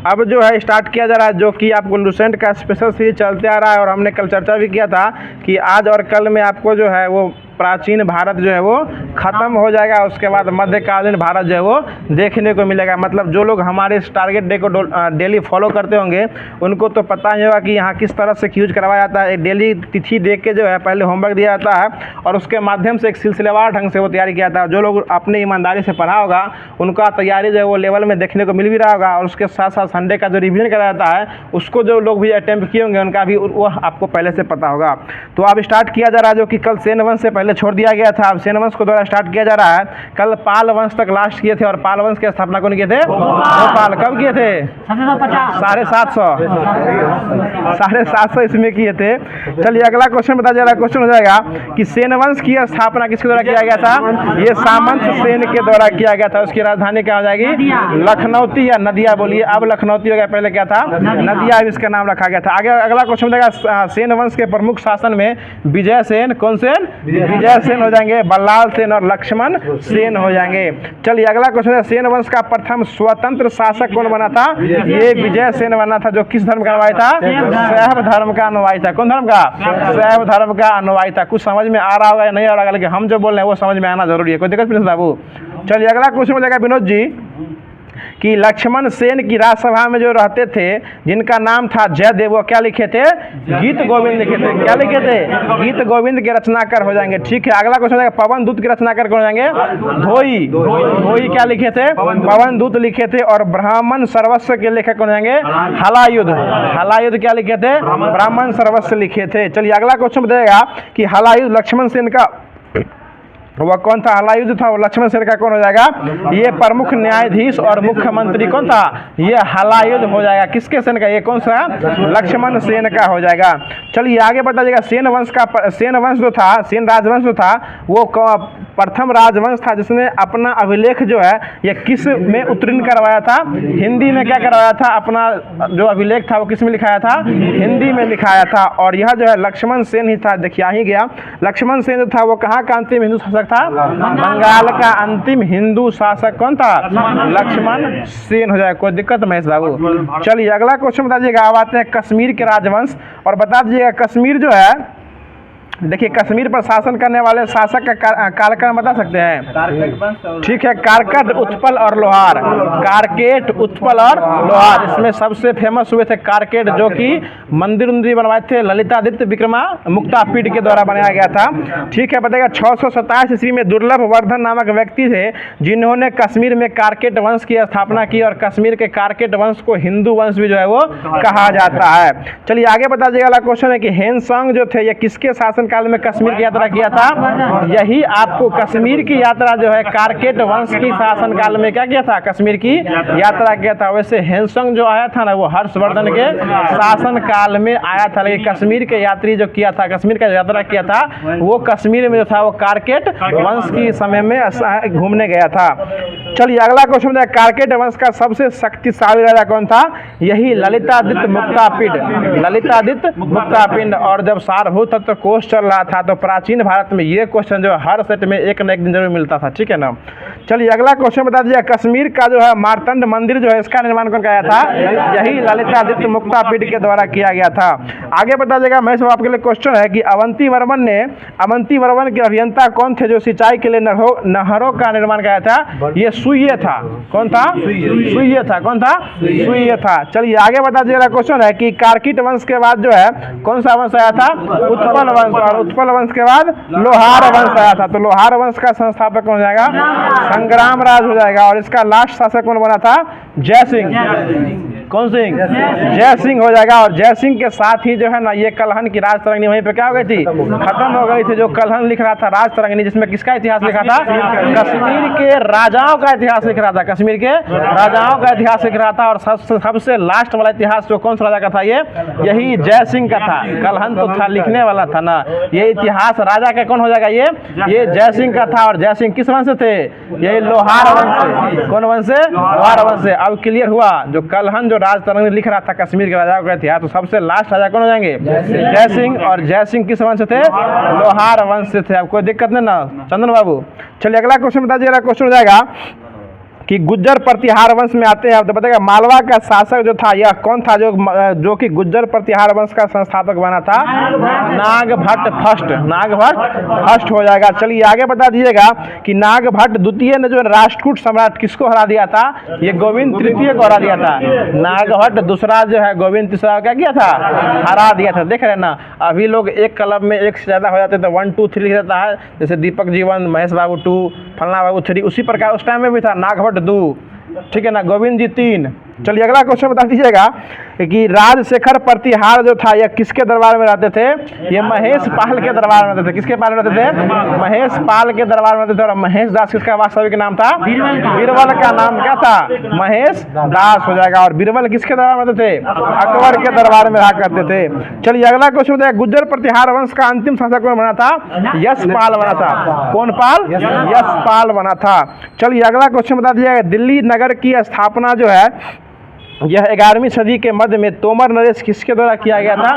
अब जो है स्टार्ट किया जा रहा है, जो कि आपको लुसेंट का स्पेशल सीरीज चलते आ रहा है। और हमने कल चर्चा भी किया था कि आज और कल में आपको जो है वो प्राचीन भारत जो है वो ख़त्म हो जाएगा। उसके बाद मध्यकालीन भारत जो है वो देखने को मिलेगा। मतलब जो लोग हमारे इस टारगेट डे को डेली फॉलो करते होंगे उनको तो पता ही होगा कि यहाँ किस तरह से यूज करवाया जाता है। डेली तिथि देख के जो है पहले होमवर्क दिया जाता है और उसके माध्यम से एक सिलसिलेवार ढंग से वो तैयारी किया जाता है। जो लोग अपनी ईमानदारी से पढ़ा होगा उनका तैयारी जो है वो लेवल में देखने को मिल भी रहा होगा। और उसके साथ साथ संडे का जो रिवीजन कराया जाता है उसको जो लोग भी अटेम्प्ट किए होंगे उनका भी वो आपको पहले से पता होगा। तो अब स्टार्ट किया जा रहा है, जो कि कल सेन वंश से पहले छोड़ दिया गया था। अब सेन वंश को द्वारा स्टार्ट किया जा रहा है। कल पाल वंश तक लास्ट किए थे और पाल वंश की स्थापना कौन किए थे, भोपाल। कब किए थे, 750 इसमें किए थे। चलिए अगला क्वेश्चन बता जा रहा है। क्वेश्चन हो जाएगा कि सेन वंश की स्थापना किसके द्वारा किया गया था, ये सामंत सेन के द्वारा किया गया था। उसकी राजधानी क्या हो जाएगी, लखनौती या नदिया बोलिए। अब लखनौती हो गया, पहले क्या था, नदिया। अब इसका नाम रखा गया था। आगे अगला क्वेश्चन बताएगा, सेन वंश के प्रमुख शासन में विजय सेन, कौन सेन, विजय सेन हो जाएंगे, बल्लाल सेन और लक्ष्मण सेन हो जाएंगे। चलिए अगला क्वेश्चन है, सेन वंश का प्रथम स्वतंत्र शासक कौन बना था, ये विजय सेन बना था, जो किस धर्म का अनुयायी था, शैव धर्म का अनुयायी था। कौन धर्म का, शैव धर्म का अनुयायी था। कुछ समझ में आ रहा होगा या नहीं आ रहा होगा, लेकिन हम जो बोल रहे हैं वो समझ में आना जरूरी है। कोई दिक्कत प्रिंस बाबू। चलिए अगला क्वेश्चन हो जाएगा विनोद जी कि लक्ष्मण सेन की राजसभा में जो रहते थे जिनका नाम था जयदेव, वो क्या लिखे थे, गीत गोविंद लिखे थे। क्या लिखे थे, गीत गोविंद के रचनाकार हो जाएंगे। ठीक है, अगला क्वेश्चन हो जाएगा, पवन दूत के रचनाकार कौन हो जाएंगे, धोई। धोई क्या लिखे थे, पवन दूत लिखे थे। और ब्राह्मण सर्वस्व के लेखक कौन हो जाएंगे, हलायुध। हलायुध क्या लिखे थे, ब्राह्मण सर्वस्व लिखे थे। चलिए अगला क्वेश्चन बताएगा कि हलायुध लक्ष्मण सेन का वह कौन था, हलायुध था वो लक्ष्मण सेन का कौन हो जाएगा, ये प्रमुख न्यायाधीश और मुख्यमंत्री कौन था, ये हलायुध हो जाएगा। किसके सेन का, ये कौन सा, लक्ष्मण सेन का हो जाएगा। चलिए आगे बताइएगा, सेन वंश जो था, सेन राजवंश जो था वो प्रथम राजवंश था जिसने अपना अभिलेख जो है ये किस में उत्तीर्ण करवाया था, हिंदी में क्या करवाया था, अपना जो अभिलेख था वो किस में लिखाया था, हिंदी में लिखाया था। और यह जो है लक्ष्मण सेन ही था। देखिए आ ही गया, लक्ष्मण सेन जो था वो कहाँ का अंतिम हिंदू शासक था, बंगाल का अंतिम हिंदू शासक कौन था, लक्ष्मण सेन हो जाएगा। कोई दिक्कत महेश बाबू। चलिए अगला क्वेश्चन बता दीजिएगा। अब आते हैं कश्मीर के राजवंश और बता दीजिएगा कश्मीर जो है देखिए, कश्मीर पर शासन करने वाले शासक का कालक्रम बता सकते हैं? ठीक है, कारकेट, उत्पल और लोहार। कारकेट, उत्पल और लोहार। इसमें सबसे फेमस हुए थे कारकेट, जो कि मंदिर उंदिर बनवाए थे ललितादित्य विक्रमामुक्तापीड के द्वारा बनाया गया था। ठीक है, बताइएगा 627 ईस्वी में दुर्लभ वर्धन नामक व्यक्ति थे जिन्होंने कश्मीर में कारकेट वंश की स्थापना की, और कश्मीर के कारकेट वंश को हिंदू वंश भी जो है वो कहा जाता है। चलिए आगे बता दीजिएगा। अगला क्वेश्चन है कि हेनसंग जो थे ये किसके शासन काल में कश्मीर की यात्रा किया था? यही आपको कश्मीर की यात्रा जो है कारकेट वंश की शासन काल में क्या किया था? कश्मीर की यात्रा किया था। वैसे हेनसंग जो आया था ना, वो हर्षवर्धन के शासन काल में आया था, लेकिन कश्मीर के यात्री जो किया था, कश्मीर का यात्रा किया था, वो कश्मीर में जो था वो कारकेट वंश की समय में घूमने गया था। चलिए अगला क्वेश्चन है, कारकेट वंश का सबसे शक्तिशाली राजा कौन था? यही ललितादित्य मुक्तापीड। ललितादित्य मुक्तापीड। और जब सार्वभौमत्व कोष चल रहा था तो प्राचीन भारत में ये क्वेश्चन जो हर सेट में एक न एक दिन जरूर मिलता था। ठीक है ना। चलिए अगला क्वेश्चन बता दीजिए, कश्मीर का जो है मार्तंड मंदिर जो है इसका निर्माण कौन कराया था? यही ललितादित्य मुक्तापीड के द्वारा किया गया था। आगे बता दीजिएगा, मैं सब आपके लिए क्वेश्चन है कि अवंती वर्मन के अभियंता कौन थे जो सिंचाई के लिए नहरों का निर्माण कराया था? ये सुइये था। कौन था? सुइये था। कौन था? सुइये था। चलिए आगे बता दीजिएगा, क्वेश्चन है कि कारकेट वंश के बाद जो है कौन सा वंश आया था? उत्पल वंश। और उत्पल वंश के बाद लोहार वंश आया था। तो लोहार वंश का संस्थापक कौन हो जाएगा? संग्राम राज हो जाएगा। और इसका लास्ट शासक कौन बना था? जय सिंह। कौन सिंह? जय सिंह हो जाएगा। और जय सिंह के साथ ही जो है ना ये कलहन की राज तरंगिणी वहीं पे क्या हो गई थी? खत्म हो गई थी। जो कलहन लिख रहा था राज तरंगिणी, जिसमें किसका इतिहास लिखा था? कश्मीर के राजाओं का इतिहास लिख रहा था। कश्मीर के राजाओं का इतिहास लिख रहा था। और सबसे लास्ट वाला इतिहास जो कौन सा राजा का था? ये यही जय सिंह का था। कलहन तो था लिखने वाला था ना, ये इतिहास राजा का कौन हो जाएगा? ये जय सिंह का था। और जय सिंह किस वंश से थे? यही लोहार वंश से। कौन वंश से? लोहार वंश से। अब क्लियर हुआ, जो कलहन जो राज तरंगिणी लिख रहा था कश्मीर के राजाओं का इतिहास, तो सबसे लास्ट राजा कौन हो जाएंगे? जय सिंह। और जय सिंह किस वंश से थे? लोहार वंश से थे। अब कोई दिक्कत नहीं ना चंदन बाबू? चलिए अगला क्वेश्चन बता दीजिए। क्वेश्चन हो जाएगा कि गुज्जर प्रतिहार वंश में आते हैं। तो बताएगा मालवा का शासक जो था यह कौन था जो कि गुज्जर प्रतिहार वंश का संस्थापक बना था? नागभट्ट फर्स्ट। नागभट्ट फर्स्ट हो जाएगा। चलिए आगे बता दीजिएगा कि नागभट्ट द्वितीय ने जो राष्ट्रकूट सम्राट किसको हरा दिया था? ये गोविंद तृतीय को हरा दिया था। नागभट्ट दूसरा जो है गोविंद तीसरा क्या किया था? हरा दिया था। देख रहे ना, अभी लोग एक क्लब में एक से ज़्यादा हो जाते तो 1 2 3 लिख देता है, जैसे दीपक जीवन, महेश बाबू 2, फलना बाबू 3। उसी प्रकार उस टाइम में भी था नागभट्ट 2। ठीक है ना, गोविंद जी 3। चलिए अगला क्वेश्चन बता दीजिएगा कि राजशेखर प्रतिहार जो था यह किसके दरबार में रहते थे? ये महेश पाल के दरबार में रहते थे। किसके पाल में रहते थे? महेश पाल के दरबार में रहते थे। और महेश दास किसका वास्तविक नाम था? बीरबल का नाम क्या था? महेश दास हो जाएगा। और बीरबल किसके दरबार में रहते थे? अकबर के दरबार में रहा करते थे। चलिए अगला क्वेश्चन बताइए, गुज्जर प्रतिहार वंश का अंतिम शासक कौन बना था? यशपाल बना था। कौन पाल? यशपाल बना था। चलिए अगला क्वेश्चन बता दीजिएगा, दिल्ली नगर की स्थापना जो है यह 11वीं सदी के मध्य में तोमर नरेश किसके द्वारा किया गया था?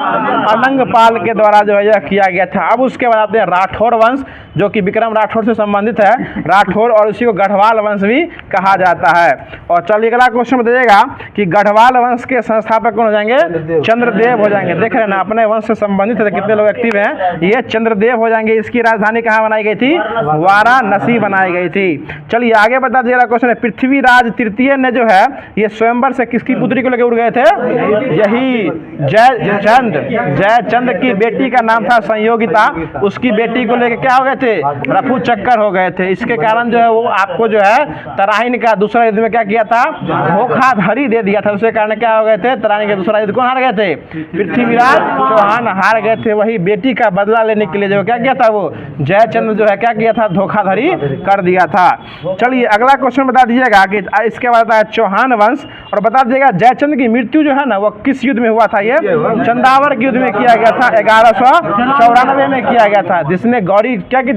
अलंगपाल के द्वारा जो है यह किया गया था। अब उसके बाद आते हैं राठौर वंश, जो कि विक्रम राठौर से संबंधित है। राठौर और उसी को गढ़वाल वंश भी कहा जाता है। और चलिए अगला क्वेश्चन बताइएगा कि गढ़वाल वंश के संस्थापक कौन हो जाएंगे? चंद्रदेव हो जाएंगे। देख रहे हैं ना, अपने वंश से संबंधित है, कितने लोग एक्टिव हैं। ये चंद्रदेव हो जाएंगे। इसकी राजधानी कहाँ बनाई गई थी? वाराणसी बनाई गई थी। चलिए आगे बता दीजिएगा, क्वेश्चन है पृथ्वीराज तृतीय ने जो है ये स्वयंवर से किसकी पुत्री को लेकर उड़ गए थे? यही जयचंद की बेटी का नाम था संयोगिता। उसकी बेटी को लेकर क्या हो गए थे? रफू चक्कर हो गए थे। इसके कारण जो है वो आपको जो है तराइन का दूसरा युद्ध में क्या किया था? धोखाधड़ी दे दिया था। उसके कारण क्या हो गए थे? तराइन का दूसरा युद्ध कौन हार गए थे? पृथ्वीराज चौहान हार गए थे। वही बेटी का बदला लेने के लिए जो क्या किया था? वो जयचंद जो है क्या किया था? धोखाधड़ी कर दिया था। चलिए अगला क्वेश्चन बता दीजिएगा कि इसके बाद आता है चौहान वंश। और बता दीजिएगा जयचंद की मृत्यु जो है ना वो किस युद्ध में हुआ था? ये चंदावर के युद्ध में किया गया था। 1194 में किया गया था, जिसने गौरी क्या की थी?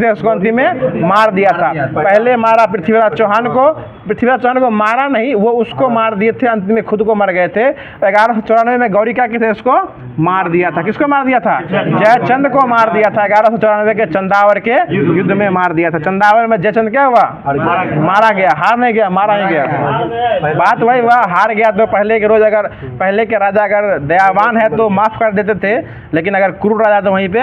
में मार दिया था। पहले मारा पृथ्वीराज चौहान को, पृथ्वीराज चौहान को मारा नहीं, वो उसको मार दिए थे, अंत में खुद को मर गए थे। 1194 में गौरी क्या किए थे, उसको मार दिया था। किसको मार दिया था? जयचंद को मार दिया था। 1194 के चंदावर के युद्ध में मार दिया था। चंदावर में जयचंद क्या हुआ? मारा गया। हार नहीं गया, मारा नहीं गया। बात वही हुआ, हार गया तो पहले के राजा अगर दयावान है तो माफ कर देते थे, लेकिन अगर क्रूर राजा तो वहीं पे।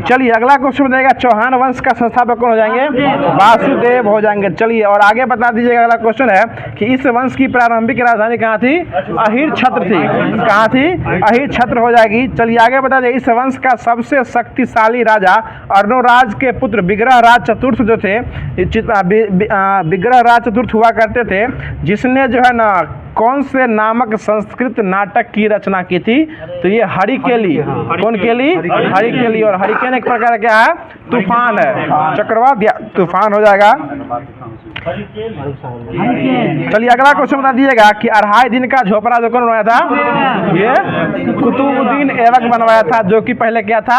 चलिए अगला क्वेश्चन देगा, चौहान वंश का संस्थापक कौन हो जाएंगे? वासुदेव हो जाएंगे। चलिए और आगे बता दीजिएगा, अगला क्वेश्चन है कि इस वंश की प्रारंभिक राजधानी कहाँ थी? अहिर छत्र थी। कहाँ थी? अहिर छत्र हो जाएगी। चलिए आगे बता दीजिए, इस वंश का सबसे शक्तिशाली राजा अर्णोराज के पुत्र विग्रह राज चतुर्थ जो थे, विग्रह राज चतुर्थ हुआ करते थे, जिसने जो है ना कौन से नामक संस्कृत नाटक की रचना की थी? तो ये हरिकेली। कौन केली? हरिकेली। और हरिकेन एक प्रकार क्या है? तूफान है, चक्रवात या तूफान हो जाएगा। चलिए अगला क्वेश्चन बता दीजिएगा कि 2.5 दिन का झोपड़ा जो कौन बनवाया था? ये कुतुबुद्दीन ऐबक बनवाया था, जो कि पहले क्या था?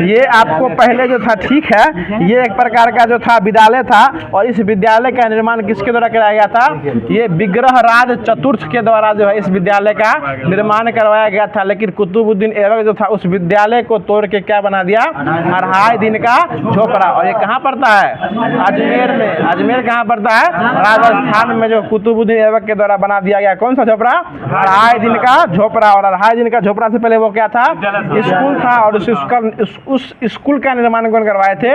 ये आपको पहले जो था, ठीक है, ये एक प्रकार का जो था विद्यालय था, और इस विद्यालय का निर्माण किसके द्वारा कराया गया था? ये विग्रह राज चतुर्थ के द्वारा जो है इस विद्यालय का निर्माण करवाया गया था। लेकिन कुतुबुद्दीन ऐबक जो था उस विद्यालय को तोड़ के क्या बना दिया? 2.5 दिन का झोपड़ा। और ये कहाँ पड़ता है? अजमेर में। अजमेर कहाँ पड़ता है? राजस्थान में, जो कुतुबुद्दीन ऐबक के द्वारा बना दिया गया। कौन सा झोपड़ा? 2.5 दिन का झोपड़ा। और 2.5 दिन का झोपड़ा से पहले वो क्या था? स्कूल था। और उस स्कूल का निर्माण कौन करवाए थे?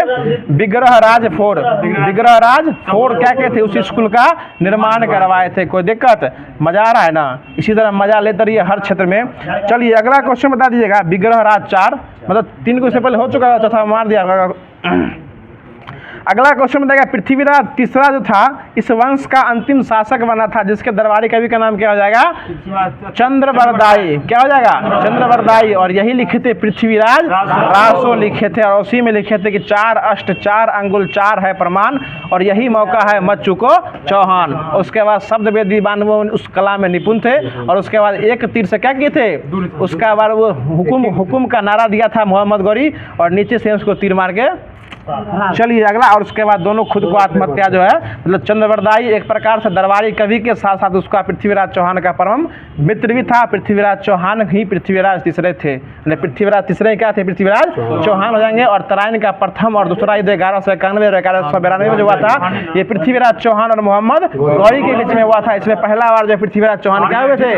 विग्रह राज फोर। विग्रह राज फोर क्या कहते? उस स्कूल का निर्माण करवाए थे। कोई दिक्कत? मजा आ रहा है ना? इसी तरह मजा लेते रहिए हर क्षेत्र में। चलिए अगला क्वेश्चन बता दीजिएगा, विग्रह राज 4, मतलब 3 को इससे पहले हो चुका था, चौथा मार दिया। अगला क्वेश्चन बताएगा, पृथ्वीराज तीसरा जो था इस वंश का अंतिम शासक बना था, जिसके दरबारी कवि का नाम क्या हो जाएगा? चंद्रवरदायी। क्या हो जाएगा? चंद्रवरदायी। और यही लिखे थे पृथ्वीराज रासो लिखे थे, और उसी में लिखे थे कि 4 अष्ट 4 अंगुल 4 है प्रमाण, और यही मौका है मत चुको चौहान। उसके बाद शब्द वेदी बानवो उस कला में निपुण थे, और उसके बाद एक तीर से क्या किए थे? उसका बाद वो हुकुम का नारा दिया था मोहम्मद गौरी, और नीचे से उसको तीर मार के। चलिए अगला, और उसके बाद दोनों खुद को आत्महत्या जो है, मतलब चंद्रवरदायी एक प्रकार से दरबारी कवि के साथ साथ उसका पृथ्वीराज चौहान का परम मित्र भी था। पृथ्वीराज चौहान ही पृथ्वीराज तीसरे थे। पृथ्वीराज तीसरे क्या थे? पृथ्वीराज चौहान हो जाएंगे। और तराइन का प्रथम और दूसरा युद्ध 1191 और 1192 में जो हुआ था, ये पृथ्वीराज चौहान और मोहम्मद गौरी के बीच में हुआ था। इसमें पहला बार जो पृथ्वीराज चौहान क्या हुए थे?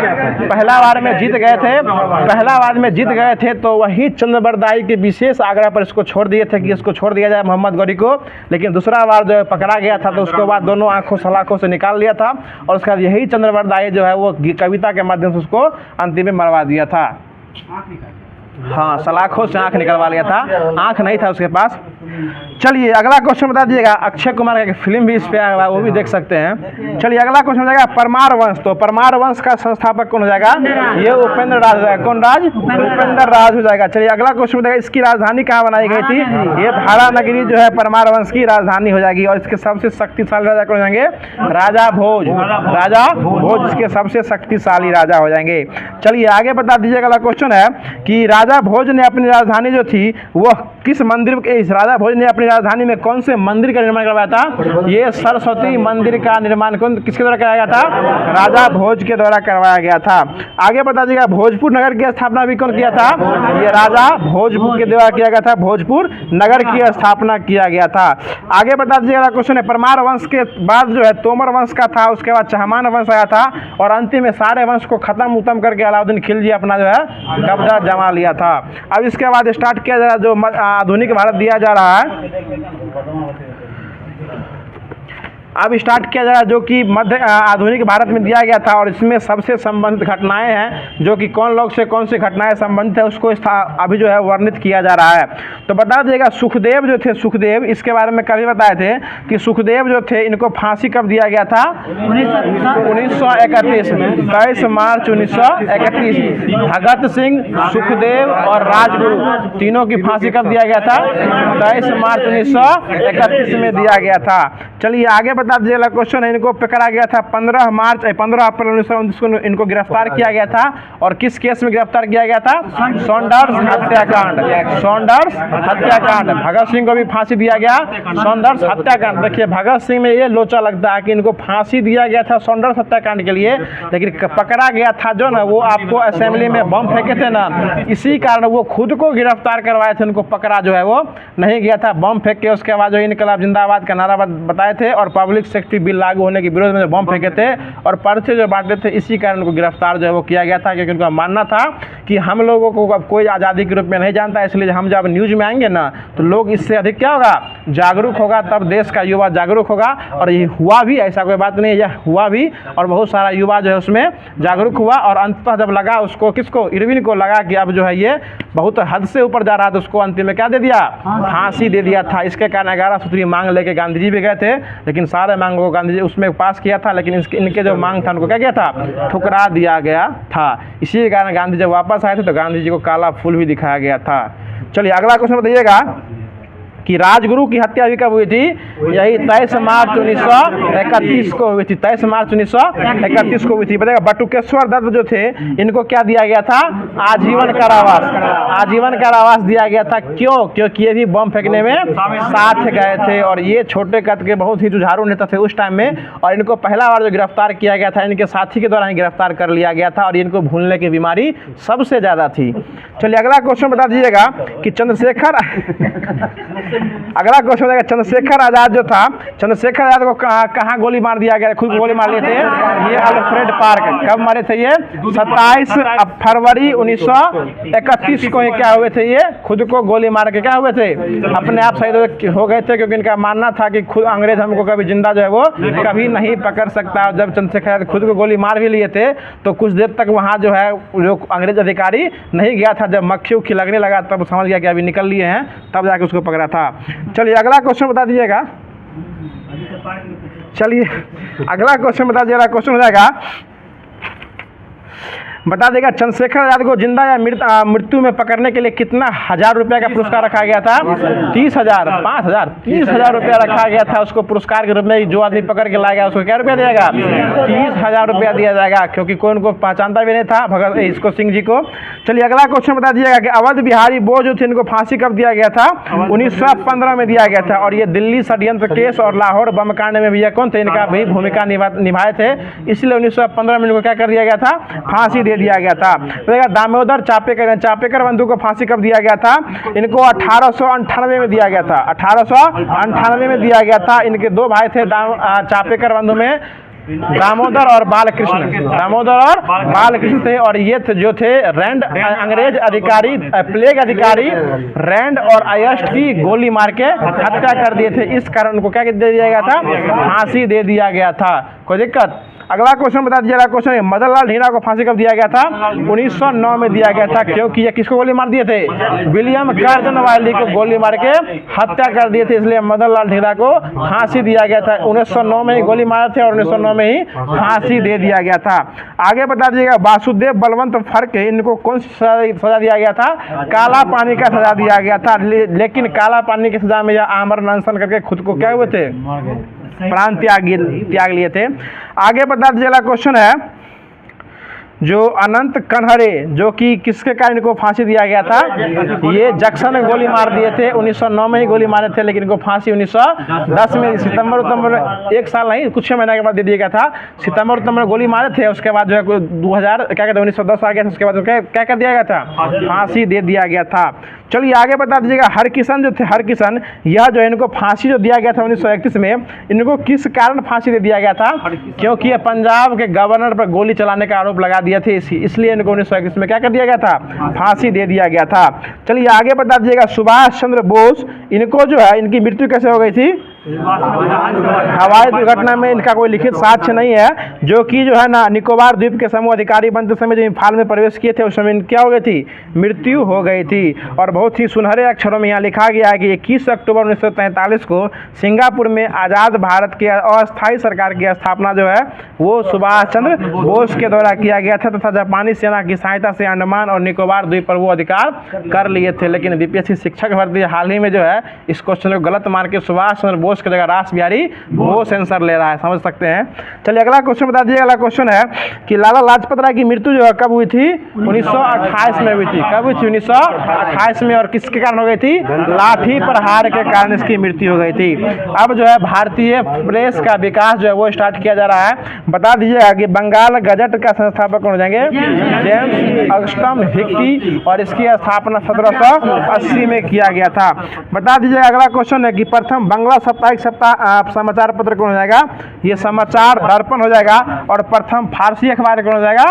पहला बार में जीत गए थे। पहला बार में जीत गए थे, तो वही चंद्रवरदायी के विशेष आग्रह पर इसको छोड़ दिए थे कि इसको छोड़ दिया जाए मोहम्मद गौरी को। लेकिन दूसरा बार जो है पकड़ा गया था, तो उसके बाद दोनों आंखों सलाखों से निकाल लिया था, और उसके बाद यही चंद्रवरदायी जो है वो कविता के माध्यम से उसको अंतिम में मरवा दिया था। हाँ, सलाखों से आंख निकलवा लिया था, आंख नहीं था उसके पास। चलिए अगला क्वेश्चन बता दीजिएगा, अक्षय कुमार का फिल्म भी इस पे आया हुआ है, वो भी देख सकते हैं। चलिए अगला क्वेश्चन हो जाएगा, परमार वंश। तो परमार वंश का संस्थापक कौन हो जाएगा? ये उपेंद्र राज हो जाएगा। कौन राज? उपेंद्र राज हो जाएगा। चलिए अगला क्वेश्चन बताएगा, इसकी राजधानी कहाँ बनाई गई थी? ये धारा नगरी जो है परमार वंश की राजधानी हो जाएगी। और इसके सबसे शक्तिशाली राजा कौन हो जाएंगे? राजा भोज। राजा भोज इसके सबसे शक्तिशाली राजा हो जाएंगे। चलिए आगे बता दीजिएगा, अगला क्वेश्चन है कि राजा भोज ने अपनी राजधानी जो थी वह किस मंदिर के, इस राजा भोज ने अपनी राजधानी में कौन से मंदिर का निर्माण करवाया था? ये सरस्वती मंदिर का निर्माण कौन किसके द्वारा कराया गया था? राजा भोज के द्वारा करवाया गया था। आगे बता दीजिएगा, भोजपुर नगर की स्थापना भी कौन किया था? ये राजा भोजपुर के द्वारा किया गया था। भोजपुर नगर की स्थापना किया गया था। आगे बता दीजिएगा, क्वेश्चन है, परमार वंश के बाद जो है तोमर वंश का था, उसके बाद चहमान वंश आया था, और अंतिम में सारे वंश को खत्म उत्तम करके अलाउद्दीन खिलजी अपना जो है कब्जा जमा लिया था। अब इसके बाद स्टार्ट किया जा रहा जो आधुनिक भारत दिया जा रहा है, अब स्टार्ट किया जा रहा है जो कि मध्य आधुनिक भारत में दिया गया था। और इसमें सबसे संबंधित घटनाएं हैं, जो कि कौन लोग से कौन सी घटनाएं संबंधित है, उसको अभी जो है वर्णित किया जा रहा है। तो बता दीजिएगा, सुखदेव जो थे, सुखदेव, इसके बारे में कभी बताए थे कि सुखदेव जो थे इनको फांसी कब दिया गया था? 1931, 23 मार्च 1931। भगत सिंह, सुखदेव और राजगुरु तीनों की फांसी कब दिया गया था? 23 मार्च 1931 में दिया गया था। चलिए आगे बता दीजिए अगला क्वेश्चन है, इनको पकड़ा गया था 15 अप्रैल 1929 को इनको गिरफ्तार किया गया था। और किस केस में गिरफ्तार किया गया था? सॉन्डर्स हत्याकांड। सॉन्डर्स हत्याकांड। भगत सिंह को भी फांसी दिया गया, सॉन्डर्स हत्याकांड। देखिए भगत सिंह में ये लोचा लगता है कि इनको फांसी दिया गया था सॉन्डर्स हत्याकांड के लिए, लेकिन पकड़ा गया था जो ना, वो आपको असेंबली में बम फेंके थे ना, इसी कारण वो खुद को गिरफ्तार करवाए थे, उनको पकड़ा जो है वो नहीं गया था। बम फेंक के उसके बाद जो इनकलाब जिंदाबाद का नारा बताए थे और पब्लिक सेफ्टी बिल लागू होने के विरोध में जो बम फेंके थे और पर्चे जो बांटे थे, इसी कारण उनको गिरफ्तार जो है वो किया गया था। क्योंकि उनका मानना था कि हम लोगों को अब कोई आज़ादी के रूप में नहीं जानता, इसलिए हम जब न्यूज़ में आएंगे ना तो लोग इससे अधिक क्या होगा, जागरूक होगा, तब देश का युवा जागरूक होगा। और ये हुआ भी, ऐसा कोई बात नहीं है, यह हुआ भी और बहुत सारा युवा जो है उसमें जागरूक हुआ। और अंततः जब लगा उसको, किसको, इरविन को लगा कि अब जो है ये बहुत हद से ऊपर जा रहा था, उसको अंतिम में क्या दे दिया, फांसी दे दिया था। इसके कारण 11 सूत्री मांग लेके गांधी जी भी गए थे, लेकिन सारे मांगों को गांधी जी उसमें पास किया था, लेकिन इनके जो मांग था उनको क्या किया था, ठुकरा दिया गया था। इसी के कारण गांधी जब वापस आए थे तो गांधी जी को काला फूल भी दिखाया गया था। चलिए अगला क्वेश्चन बताइएगा कि राजगुरु की हत्या भी कब हुई थी? यही 23 मार्च 1931 को हुई थी। 23 मार्च 1931 को हुई थी। बताइएगा बटुकेश्वर दत्त जो थे, इनको क्या दिया गया था? आजीवन कारावास। आजीवन कारावास दिया गया था। क्यों? क्योंकि ये भी बम फेंकने में साथ गए थे और ये छोटे कद के बहुत ही जुझारू नेता थे उस टाइम में। और इनको पहला बार जो गिरफ्तार किया गया था, इनके साथी के द्वारा ही गिरफ्तार कर लिया गया था और इनको भूलने की बीमारी सबसे ज़्यादा थी। चलिए अगला क्वेश्चन बता दीजिएगा कि चंद्रशेखर अगला क्वेश्चन बताएगा, चंद्रशेखर आजाद जो था, चंद्रशेखर आजाद को कहाँ गोली मार दिया गया? खुद गोली मार लिए थे। ये अल्फ्रेड पार्क। कब मारे थे ये? 27 फरवरी 1931 को क्या हुए थे? ये खुद को गोली मार के क्या हुए थे? अपने आप शहीद हो गए थे, क्योंकि इनका मानना था कि खुद अंग्रेज हमको कभी जिंदा जो है वो कभी नहीं पकड़ सकता। जब चंद्रशेखर आजाद खुद को गोली मार भी लिए थे तो कुछ देर तक वहाँ जो है जो अंग्रेज अधिकारी नहीं गया था। जब मक्खी उक्खी लगने लगा तब समझ गया कि अभी निकल लिए हैं, तब जाके उसको पकड़ा था। चलिए अगला क्वेश्चन बता दीजिएगा। चलिए अगला क्वेश्चन बता दीजिएगा। क्वेश्चन हो जाएगा, बता देगा चंद्रशेखर आजाद को जिंदा या मृत्यु में पकड़ने के लिए कितना हजार रुपया का पुरस्कार रखा गया था? 30,000, 5,000, 30,000 रुपया रखा गया था उसको पुरस्कार के रूप में। जो आदमी पकड़ के लाएगा उसको क्या रुपया दिया जाएगा? 30,000 रुपया दिया जाएगा, क्योंकि कोई उनको पहचानता भी नहीं था भगत इसको सिंह जी को। चलिए अगला क्वेश्चन बता दीजिएगा कि अवध बिहारी बोस जो थे, इनको फांसी कब दिया गया था? 1915 में दिया गया था। और ये दिल्ली षड्यंत्र केस और लाहौर बम कांड में भी कौन थे? इनका भी भूमिका निभाए थे, इसलिए 1915 में इनको क्या कर दिया गया था? फांसी दिया गया था। दामोदर चापेकर बंधु को फांसी कब दिया गया था? इनको 1898 में दिया गया था। 1898 में दिया गया था। इनके दो भाई थे चापेकर बंधु में, दामोदर और बालकृष्ण। दामोदर और बालकृष्ण थे और ये जो थे रैंड अंग्रेज अधिकारी, प्लेग अधिकारी रैंड और आयस्ट की गोली मार के हत्या कर दिए थे। इस कारण उनको क्या दे दिया गया था? फांसी दे दिया गया था। कोई दिक्कत? अगला क्वेश्चन बता दीजिएगा। क्वेश्चन है, मदनलाल ढींगरा को फांसी कब दिया गया था? 1909 में दिया गया था। क्योंकि ये किसको गोली मार दिए थे? विलियम कर्जन वायली को गोली मार के हत्या कर दिए थे, इसलिए मदनलाल ढींगरा को फांसी दिया गया था। 1909 में ही गोली मारे थे और 1909 में ही फांसी दे दिया गया था। आगे बता दीजिएगा, वासुदेव बलवंत फड़के, इनको कौन सी सजा दिया गया था? काला पानी का सजा दिया गया था। लेकिन काला पानी की सजा में यह आमरण अनशन करके खुद को क्या हुए थे? प्राण त्याग लिए थे। आगे बता दीजिएगा। क्वेश्चन है, जो अनंत कन्हरे, जो कि किसके कारण इनको फांसी दिया गया था? ये जैक्सन में गोली मार दिए थे। 1909 में ही गोली मारे थे, लेकिन इनको फांसी 1910 में सितंबर एक साल नहीं कुछ महीने के बाद दे दिया गया था। सितंबर में गोली मारे थे, उसके बाद जो है 2000 क्या कहते हैं 1910 आ गया था, उसके बाद क्या कर दिया गया था? फांसी दे दिया गया था। चलिए आगे बता दीजिएगा, हरकिशन जो थे, हरकिशन, यह जो है इनको फांसी जो दिया गया था 1931 में, इनको किस कारण फांसी दे दिया गया था? क्योंकि ये पंजाब के गवर्नर पर गोली चलाने का आरोप लगा दिया थे, इसलिए इनको 1931 में क्या कर दिया गया था? फांसी दे दिया गया था। चलिए आगे बता दीजिएगा, सुभाष चंद्र बोस, इनको जो है इनकी मृत्यु कैसे हो गई थी? हवाई दुर्घटना में। इनका कोई लिखित साक्ष्य नहीं है। जो कि जो है ना निकोबार द्वीप के समूह अधिकारी बनते समय जो इम्फाल में प्रवेश किए थे, उस समय क्या हो गई थी? मृत्यु हो गई थी। और बहुत ही सुनहरे अक्षरों में यहाँ लिखा गया है कि 21 अक्टूबर 1943 को सिंगापुर में आज़ाद भारत की अस्थायी सरकार की स्थापना जो है वो सुभाष चंद्र बोस के द्वारा किया गया था, तथा जापानी सेना की सहायता से अंडमान और निकोबार द्वीप पर वो अधिकार कर लिए थे। लेकिन बीपीएससी शिक्षक भर्ती हाल ही में जो है इस क्वेश्चन को गलत मान के सुभाष चंद्र बोस बोस की जगह रास बिहारी बोस आंसर ले रहा है, समझ सकते हैं। चलिए अगला क्वेश्चन बता दीजिए। अगला क्वेश्चन है कि लाला लाजपत राय की मृत्यु जो है कब हुई थी? 1928 में हुई थी। कब हुई थी? 1928 में। और किसके कारण हो गई थी? लाठी प्रहार के कारण इसकी मृत्यु हो गई थी। अब जो है भारतीय प्रेस का विकास जो है वो स्टार्ट किया जा रहा है। बता दीजिएगा कि बंगाल गजट का संस्थापक कौन हो जाएंगे? जेम्स अगस्टम हिक्की, और इसकी स्थापना 1780 में किया गया था। बता दीजिएगा अगला क्वेश्चन है कि प्रथम बंगला साप्ताहिक समाचार पत्र कौन हो जाएगा? ये समाचार दर्पण हो जाएगा। और प्रथम फारसी अखबार कौन हो जाएगा?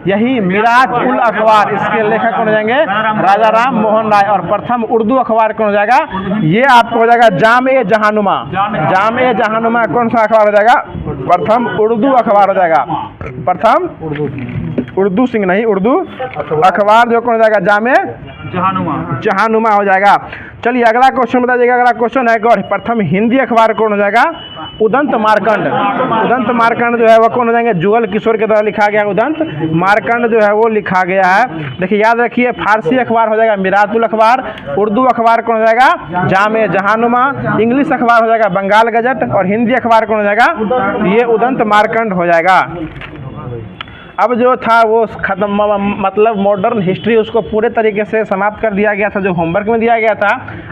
यही मिरात उल अखबार, इसके लेखक कौन हो जाएंगे? राजा राम मोहन राय। और प्रथम उर्दू अखबार कौन हो जाएगा? ये आपको हो जाएगा जामे जहानुमा। जामे जहानुमा कौन सा अखबार हो जाएगा? प्रथम उर्दू अखबार हो जाएगा। प्रथम उर्दू सिंह नहीं, उर्दू अखबार जो कौन हो जाएगा? जामे जहानुमा हो जाएगा। चलिए अगला क्वेश्चन बताइएगा। अगला क्वेश्चन है गौर प्रथम हिंदी अखबार कौन हो जाएगा? उदंत मार्कंड। उदंत मार्कंड जो है वो कौन हो जाएंगे? जुगल किशोर के द्वारा लिखा गया उदंत मार्कंड जो है वो लिखा गया है। देखिए याद रखिए, फारसी अखबार हो जाएगा मिरातुल अखबार, उर्दू अखबार कौन हो जाएगा? जामे जहानुमा, इंग्लिश अखबार हो जाएगा बंगाल गजट, और हिंदी अखबार कौन हो जाएगा? ये उदंत मार्कंड हो जाएगा। अब जो था वो खत्म, मतलब मॉडर्न हिस्ट्री उसको पूरे तरीके से समाप्त कर दिया गया था जो होमवर्क में दिया गया था।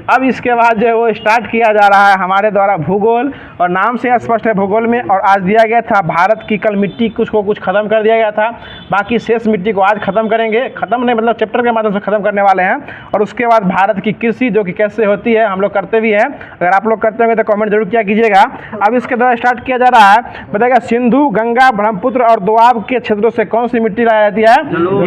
अब इसके बाद जो है वो स्टार्ट किया जा रहा है हमारे द्वारा भूगोल, और नाम से स्पष्ट है भूगोल में। और आज दिया गया था भारत की कल मिट्टी कुछ ख़त्म कर दिया गया था, बाकी शेष मिट्टी को आज ख़त्म करेंगे। ख़त्म नहीं मतलब चैप्टर के माध्यम से ख़त्म करने वाले हैं। और उसके बाद भारत की कृषि जो कि कैसे होती है, हम लोग करते भी हैं, अगर आप लोग करते होंगे तो कमेंट जरूर किया कीजिएगा। अब इसके द्वारा स्टार्ट किया जा रहा है, बताइएगा सिंधु, गंगा, ब्रह्मपुत्र और दोआब के क्षेत्रों से कौन सी मिट्टी लाई जाती है?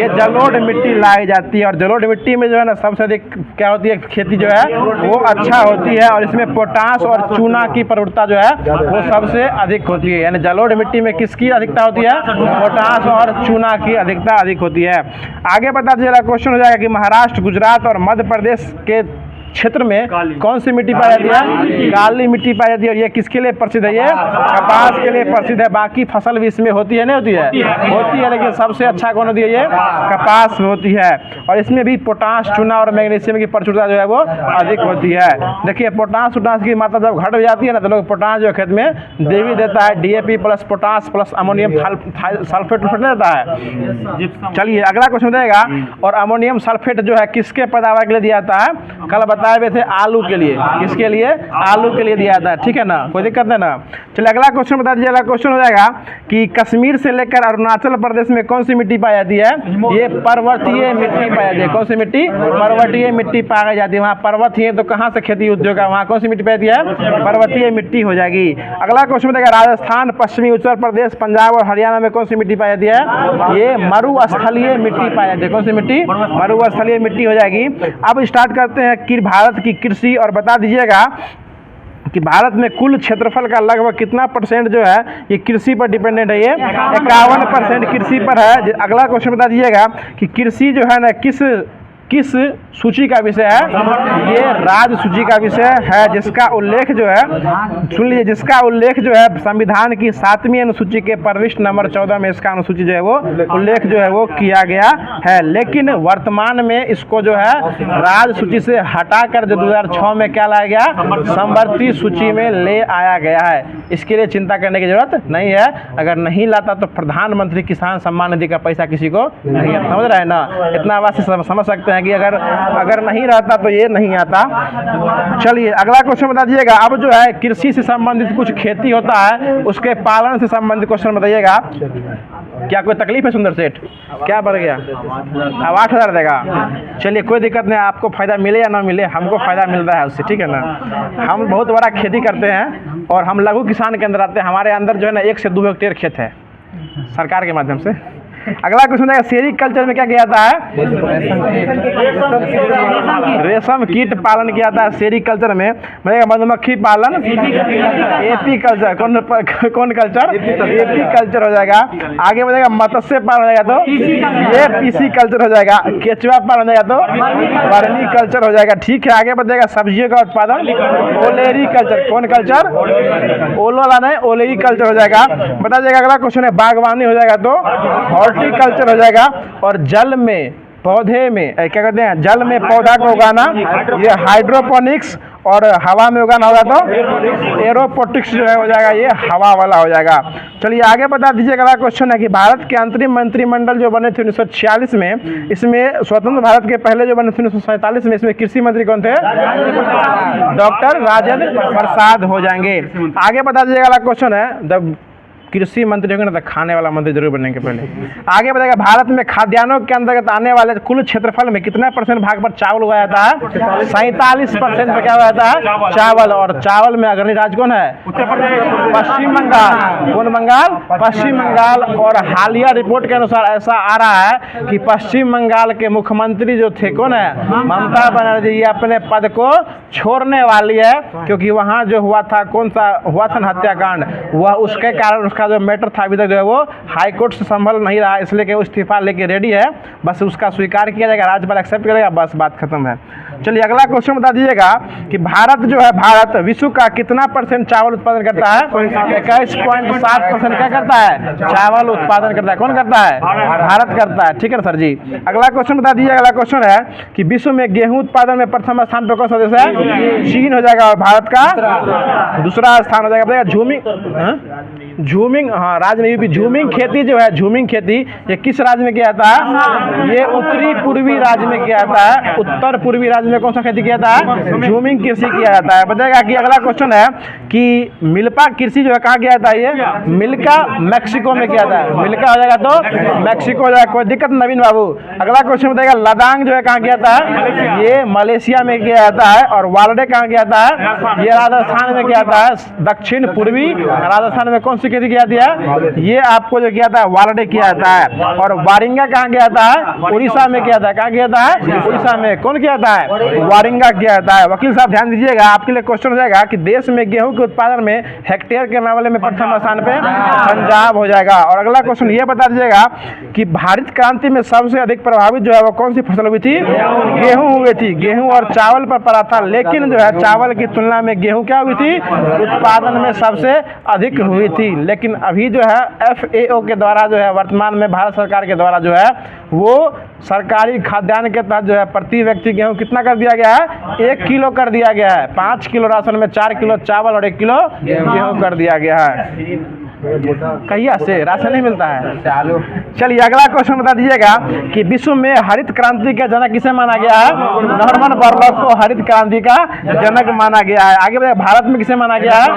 ये जलोढ़ मिट्टी लाई जाती है। और जलोढ़ मिट्टी में जो है ना सबसे अधिक क्या होती है? खेती जो है वो अच्छा होती है, और इसमें पोटास और चूना की प्रवृत्ता जो है वो सबसे अधिक होती है। यानी जलोढ़ मिट्टी में किसकी अधिकता होती है? पोटास और चूना की अधिकता अधिक होती है। आगे बता दीजिएगा क्वेश्चन हो जाएगा कि महाराष्ट्र, गुजरात और मध्य प्रदेश के क्षेत्र में कौन सी मिट्टी पाई जाती है? काली मिट्टी पाई जाती है। और ये किसके लिए प्रसिद्ध है? ये कपास के लिए प्रसिद्ध है। बाकी फसल भी इसमें होती है, नहीं होती है? होती है, लेकिन सबसे अच्छा कौन होती है? ये कपास होती है। और इसमें भी पोटास, चूना और मैग्नीशियम की प्रचुरता जो है वो अधिक होती है। देखिए पोटास की मात्रा जब घट जाती है ना तो लोग पोटास जो खेत में दे भी देता है, DAP plus potash plus ammonium sulphate देता है। चलिए अगला क्वेश्चन रहेगा। और अमोनियम सल्फेट जो है किसके पैदावार के लिए दिया जाता है? कल बताए हुए थे आलू के लिए। किसके लिए? आलू के लिए दिया जाता है, ठीक है ना, कोई दिक्कत नहीं ना। चलिए अगला क्वेश्चन बता दीजिए। अगला क्वेश्चन हो जाएगा कि कश्मीर से लेकर अरुणाचल प्रदेश में कौन सी मिट्टी पाई जाती है? ये पर्वतीय मिट्टी पाई जाती है। कौन सी मिट्टी? पर्वतीय मिट्टी पाई जाती है। वहाँ पर्वत ही है तो कहाँ से खेती उद्योग है? वहाँ कौन सी मिट्टी पाई जाती है? पर्वतीय मिट्टी हो जाएगी। अगला क्वेश्चन बताएगा राजस्थान, पश्चिमी उत्तर प्रदेश, पंजाब और हरियाणा में कौन सी मिट्टी पाई जाती है? ये मरुस्थलीय मिट्टी पाई जाती है। कौन सी मिट्टी? मरुस्थलीय मिट्टी हो जाएगी। अब स्टार्ट करते हैं कि भारत की कृषि, और बता दीजिएगा कि भारत में कुल क्षेत्रफल का लगभग कितना परसेंट जो है ये कृषि पर डिपेंडेंट है? ये 51% कृषि पर है। अगला क्वेश्चन बता दीजिएगा कि कृषि जो है ना किस सूची का विषय है? ये राज्य सूची का विषय है, जिसका उल्लेख जो है, सुन लीजिए, जिसका उल्लेख जो है संविधान की 7वीं अनुसूची के परिशिष्ट नंबर 14 में इसका अनुसूची जो है वो उल्लेख जो है वो किया गया है। लेकिन वर्तमान में इसको जो है राज्य सूची से हटाकर जो 2006 में क्या लाया गया? समवर्ती सूची में ले आया गया है। इसके लिए चिंता करने की जरूरत नहीं है। अगर नहीं लाता तो प्रधानमंत्री किसान सम्मान निधि का पैसा किसी को नहीं है, समझ रहे हैं ना? इतना बात से समझ सकते हैं कि अगर नहीं रहता तो ये नहीं आता। चलिए अगला क्वेश्चन बता दीजिएगा। अब जो है कृषि से संबंधित कुछ खेती होता है उसके पालन से संबंधित क्वेश्चन बताइएगा। क्या कोई तकलीफ है सुंदर सेठ? क्या बढ़ गया? अब 8,000 देगा। चलिए कोई दिक्कत नहीं, आपको फ़ायदा मिले या ना मिले, हमको फ़ायदा मिल रहा है उससे, ठीक है ना। हम बहुत बड़ा खेती करते हैं और हम लघु किसान के अंदर आते हैं। हमारे अंदर जो है ना 1 से 2 हेक्टेयर खेत है सरकार के माध्यम से। अगला क्वेश्चन है सेरीकल्चर में क्या किया जाता है? रेशम कीट पालन किया जाता है सेरीकल्चर में। मधुमक्खी पालन एपी कल्चर। कौन कल्चर? एपी कल्चर हो जाएगा। आगे बढ़ेगा मत्स्य पालन हो जाएगा तो ये पीसी कल्चर हो जाएगा। केचुआ पालन हो जाएगा तो वर्मी कल्चर हो जाएगा। ठीक है, आगे बढ़ेगा सब्जियों का उत्पादन ओलेरी कल्चर। कौन कल्चर? ओलो वाला नहीं, ओलेरी कल्चर हो जाएगा। बता दीजिएगा। अगला क्वेश्चन है बागवानी हो जाएगा तो हॉर्टिकल्चर हो जाएगा। और जल में पौधे में क्या कहते हैं? जल में पौधा को उगाना, ये हाइड्रोपोनिक्स। और हवा में उगाना होगा तो एरोपोटिक्स जो है हो जाएगा, ये हवा वाला हो जाएगा। चलिए आगे बता दीजिए। अगला क्वेश्चन है कि भारत के अंतरिम मंत्रिमंडल जो बने थे 1946 में, इसमें स्वतंत्र भारत के पहले जो बने थे 1947 में, इसमें कृषि मंत्री कौन थे? डॉक्टर राजेंद्र प्रसाद हो जाएंगे। आगे बता दीजिए। अगला क्वेश्चन है, जब कृषि मंत्री होंगे ना तो खाने वाला मंत्री जरूर बनेंगे पहले। आगे बताएगा, भारत में खाद्यान्नों के अंतर्गत आने वाले कुल क्षेत्रफल में कितना % भाग पर चावल उगाया जाता है? 47% पर क्या उगाया जाता है? चावल। और चावल में अग्रणी राज्य कौन है? पश्चिम बंगाल। कौन बंगाल? पश्चिम बंगाल। और हालिया रिपोर्ट के अनुसार ऐसा आ रहा है कि पश्चिम बंगाल के मुख्यमंत्री जो थे कौन है? ममता बनर्जी, ये अपने पद को छोड़ने वाली है, क्योंकि वहाँ जो हुआ था, कौन सा हुआ था हत्याकांड, वह उसके कारण उसका जो मैटर था अभी तक जो है वो हाई कोर्ट से संभल नहीं रहा, इसलिए कि वो इस्तीफा लेके रेडी है, बस उसका स्वीकार किया जाएगा, राज्यपाल एक्सेप्ट करेगा, बस बात खत्म है। चलिए अगला क्वेश्चन बता दीजिएगा कि भारत जो है, भारत विश्व का कितना % चावल उत्पादन करता है? 21.7% क्या करता है? चावल उत्पादन करता है। कौन करता है? भारत करता है। ठीक है ना सर जी। अगला क्वेश्चन बता दीजिए। अगला क्वेश्चन है कि विश्व में गेहूं उत्पादन में प्रथम स्थान पर कौन सा देश है? चीन हो जाएगा। और भारत का दूसरा स्थान हो जाएगा। झूमिंग, हाँ, राज्य में यूपी। झूमिंग खेती जो है, झूमिंग खेती, ये किस राज्य में किया जाता है? ये उत्तरी पूर्वी राज्य में किया जाता है। उत्तर पूर्वी राज्य में कौन सा खेती किया जाता है? झूमिंग कृषि किया जाता है। बताएगा कि अगला क्वेश्चन है कि मिल्पा कृषि जो है कहाँ किया जाता है? ये मिल्का मैक्सिको में किया जाता है। मिल्का हो जाएगा तो मैक्सिको हो जाएगा। कोई दिक्कत नवीन बाबू। अगला क्वेश्चन बताएगा, लदांग जो है कहाँ किया जाता है? ये मलेशिया में किया जाता है। और वालडे कहाँ किया जाता है? ये राजस्थान में किया जाता है। दक्षिण पूर्वी राजस्थान में कौन सी खेती किया जाती है? ये आपको जो किया था वालडे किया जाता है। और वारिंगा कहाँ किया जाता है? उड़ीसा में किया जाता है। कहाँ किया जाता है? उड़ीसा में। कौन किया जाता है? वारिंगा किया जाता है। वकील साहब ध्यान दीजिएगा, आपके लिए क्वेश्चन हो जाएगा कि देश में गेहूं के उत्पादन में हेक्टेयर के मामले में प्रथम स्थान पे पंजाब हो जाएगा। और अगला क्वेश्चन ये बता दीजिएगा कि भारत क्रांति में सबसे अधिक प्रभावित जो है वो कौन सी फसल हुई थी? गेहूं हुई थी। गेहूं और चावल पर पड़ा था, लेकिन जो है चावल की तुलना में गेहूं क्या हुई थी? उत्पादन में सबसे अधिक हुई थी। लेकिन अभी जो है FAO के द्वारा जो है वर्तमान में भारत सरकार के द्वारा जो है वो सरकारी खाद्यान्न के तहत जो है प्रति व्यक्ति गेहूं कितना कर दिया गया है? 1 किलो कर दिया गया है। 5 किलो राशन में 4 किलो चावल और 1 किलो गेहूं कर दिया गया है। कहिया से राशन नहीं मिलता है? चलिए अगला क्वेश्चन बता दीजिएगा कि विश्व में हरित क्रांति का जनक किसे माना गया है? नॉर्मन बोरलॉग को हरित क्रांति का जनक माना गया है। आगे बताइए, भारत में किसे माना गया है?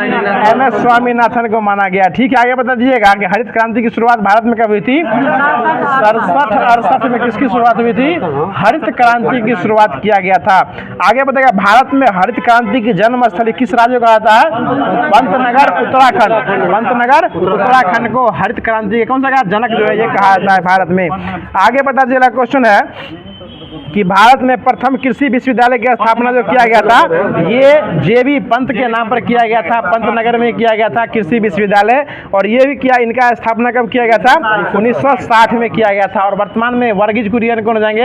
MS स्वामीनाथन को माना गया। ठीक है, आगे बता दीजिएगा कि हरित क्रांति की शुरुआत भारत में कब हुई थी? 67-68 में किसकी शुरुआत हुई थी? हरित क्रांति की शुरुआत किया गया था। आगे बताइएगा, भारत में हरित क्रांति की जन्मस्थली किस राज्य का आता है? पंतनगर उत्तराखंड। पंतनगर उत्तराखंड को हरित क्रांति के कौन सा जनक जो है ये कहा जाता है भारत में। आगे बता दीजिएगा, क्वेश्चन है कि भारत में प्रथम कृषि विश्वविद्यालय की स्थापना जो किया गया था ये JB पंत के नाम पर किया गया था। पंतनगर में किया गया था कृषि विश्वविद्यालय। और ये भी किया, इनका स्थापना कब किया गया था? 1960 में किया गया था। और वर्तमान में वर्गीज कुरियन कौन हो जाएंगे?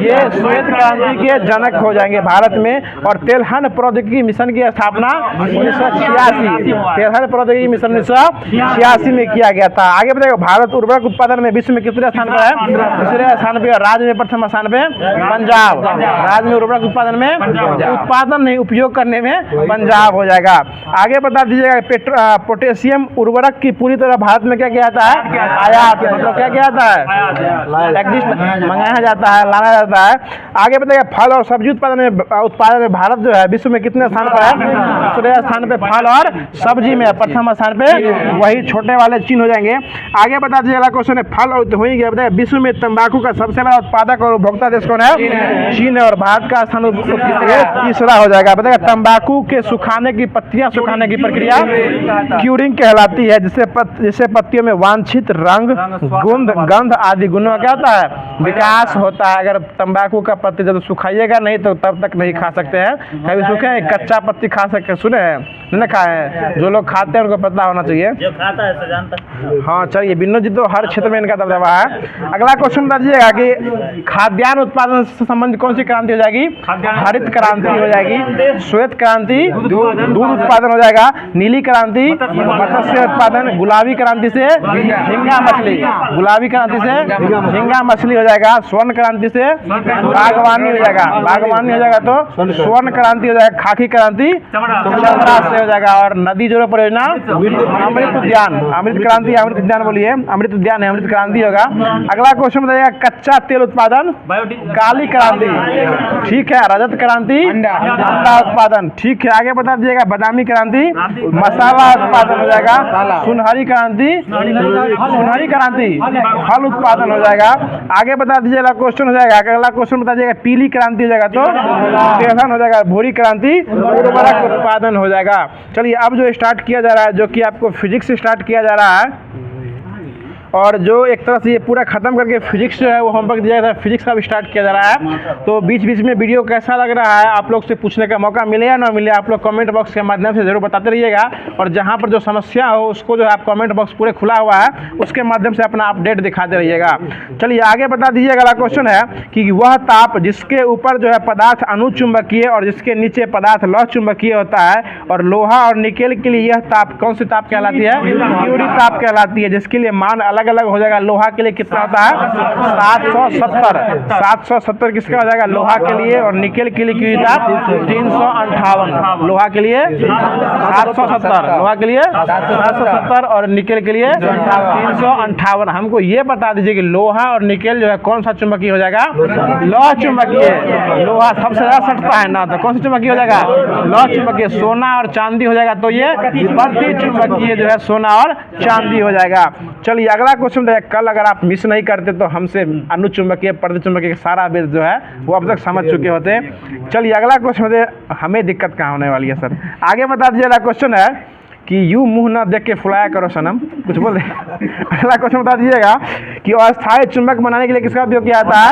ये श्वेत क्रांति के जनक हो जाएंगे भारत में। और तेलहन प्रौद्योगिकी मिशन की स्थापना 1986, तेलहन प्रौद्योगिकी मिशन 1986 में किया गया था। आगे बताइए, भारत उर्वरक उत्पादन में विश्व में कितने स्थान पर है? तीसरे स्थान पर। राज्य में प्रथम स्थान पे पंजाब। राज्य में उर्वरक उत्पादन में, उत्पादन नहीं उपयोग करने में पंजाब हो जाएगा। आगे बता दीजिएगा, पोटेशियम उर्वरक की पूरी तरह भारत में क्या किया जाता है? आयात, मतलब क्या किया जाता है? मंगाया जाता है, लाना जाता है। आगे बताइए, फल और सब्जी उत्पादन में भारत जो है विश्व में कितने स्थान पर है? दूसरे स्थान पे फल और सब्जी में। प्रथम स्थान पे वही छोटे वाले चीन हो जाएंगे। आगे बता दीजिएगा, क्वेश्चन है फल हो ही गया। बताइए, विश्व में तंबाकू का सबसे बड़ा उत्पादक और उपभोक्ता देश कौन है? चीन है। और भारत का स्थान तीसरा हो जाएगा। बताइए, तंबाकू के सुखाने की पत्तियां सुखाने की प्रक्रिया क्यूरिंग कहलाती है, जिससे पत्तियों में वांछित रंग, गंध आदि गुणों का क्या होता है? विकास होता है। अगर तंबाकू का पत्ती जब सुखाइएगा नहीं तो तब तक नहीं खा सकते हैं। कभी सूखे कच्चा पत्ती खा सकते? सुने हैं नहीं खाए हैं? जो लोग खाते हैं उनको पता होना चाहिए, जो खाता है जानता है। हाँ चलिए, विनोद जी तो हर क्षेत्र में इनका दबदबा है। अगला क्वेश्चन बता दीजिएगा कि खाद्यान्न उत्पादन से संबंधित कौन सी क्रांति हो जाएगी? हरित क्रांति हो जाएगी। श्वेत क्रांति दूध उत्पादन हो जाएगा। नीली क्रांति मत्स्य उत्पादन। गुलाबी क्रांति से झींगा मछली, गुलाबी क्रांति से झींगा मछली हो जाएगा। स्वर्ण क्रांति से बागवानी हो जाएगा, बागवानी हो जाएगा तो स्वर्ण क्रांति हो जाएगा। खाकी क्रांति चमड़ा से हो जाएगा। और नदी जोड़ो परियोजना अमृत उद्यान, अमृत क्रांति, अमृत उद्यान बोलिए, अमृत उद्यान है, अमृत क्रांति होगा। अगला क्वेश्चन बताइएगा, कच्चा तेल उत्पादन काली क्रांति, ठीक है। रजत क्रांति अंडा उत्पादन, ठीक है। आगे बता दीजिएगा, बादामी क्रांति मसाला उत्पादन हो जाएगा। सुनहरी क्रांति, सुनहरी क्रांति फल उत्पादन हो जाएगा। आगे बता दीजिएगा, क्वेश्चन हो जाएगा। अगला क्वेश्चन बता दीजिएगा, पीली क्रांति हो जाएगा तो सेहन हो जाएगा। भूरी क्रांति उर्वरक उत्पादन हो जाएगा। चलिए अब जो स्टार्ट किया जा रहा है, जो कि आपको फिजिक्स से स्टार्ट किया जा रहा है, और जो एक तरह से ये पूरा खत्म करके फिजिक्स जो है वो होमवर्क दिया गया था, फिजिक्स का भी स्टार्ट किया जा रहा है। तो बीच बीच में वीडियो कैसा लग रहा है आप लोग से पूछने का मौका मिले या ना मिले, आप लोग कमेंट बॉक्स के माध्यम से जरूर बताते रहिएगा। और जहाँ पर जो समस्या हो उसको जो है आप कमेंट बॉक्स पूरे खुला हुआ है, उसके माध्यम से अपना अपडेट दिखाते रहिएगा। चलिए आगे बता दीजिएगा। अगला क्वेश्चन है कि वह ताप जिसके ऊपर जो है पदार्थ अनुचुंबकीय और जिसके नीचे पदार्थ लौह चुंबकीय होता है, और लोहा और निकेल के लिए यह ताप कौन सी ताप कहलाती है? क्यूरी ताप कहलाती है, जिसके लिए मान अलग अलग हो जाएगा। लोहा के लिए कितना होता है? 770, 770 किसका हो जाएगा? लोहा के लिए। और निकेल के लिए क्यूरी ताप 358, लोहा के लिए 770, लोहा के लिए 770 और निकेल के लिए 358। हमको ये बता दीजिए कि लोहा और निकेल जो है कौन सा चुंबकीय हो जाएगा? लौह चुंबकीय। लोहा सबसे ज्यादा सटता है ना, तो कौन सा चुंबकीय हो जाएगा? लौह चुंबकीय। सोना और चांदी हो जाएगा तो ये प्रति चुंबकीय जो है सोना और चांदी हो जाएगा। चलिए अगला क्वेश्चन देखिए। कल अगर आप मिस नहीं करते तो हमसे अनुचुंबकीय प्रतिचुंबकीय सारा वेद जो है वो अब तक समझ चुके होते। चलिए अगला क्वेश्चन, हमें दिक्कत कहाँ होने वाली है सर? आगे बता दीजिए। अगला क्वेश्चन है कि यूं मुंह ना देख के फुलाया करो सनम, कुछ बोल रहे। अगला क्वेश्चन बता दीजिएगा कि अस्थायी चुंबक बनाने के लिए किसका उपयोग किया जाता है?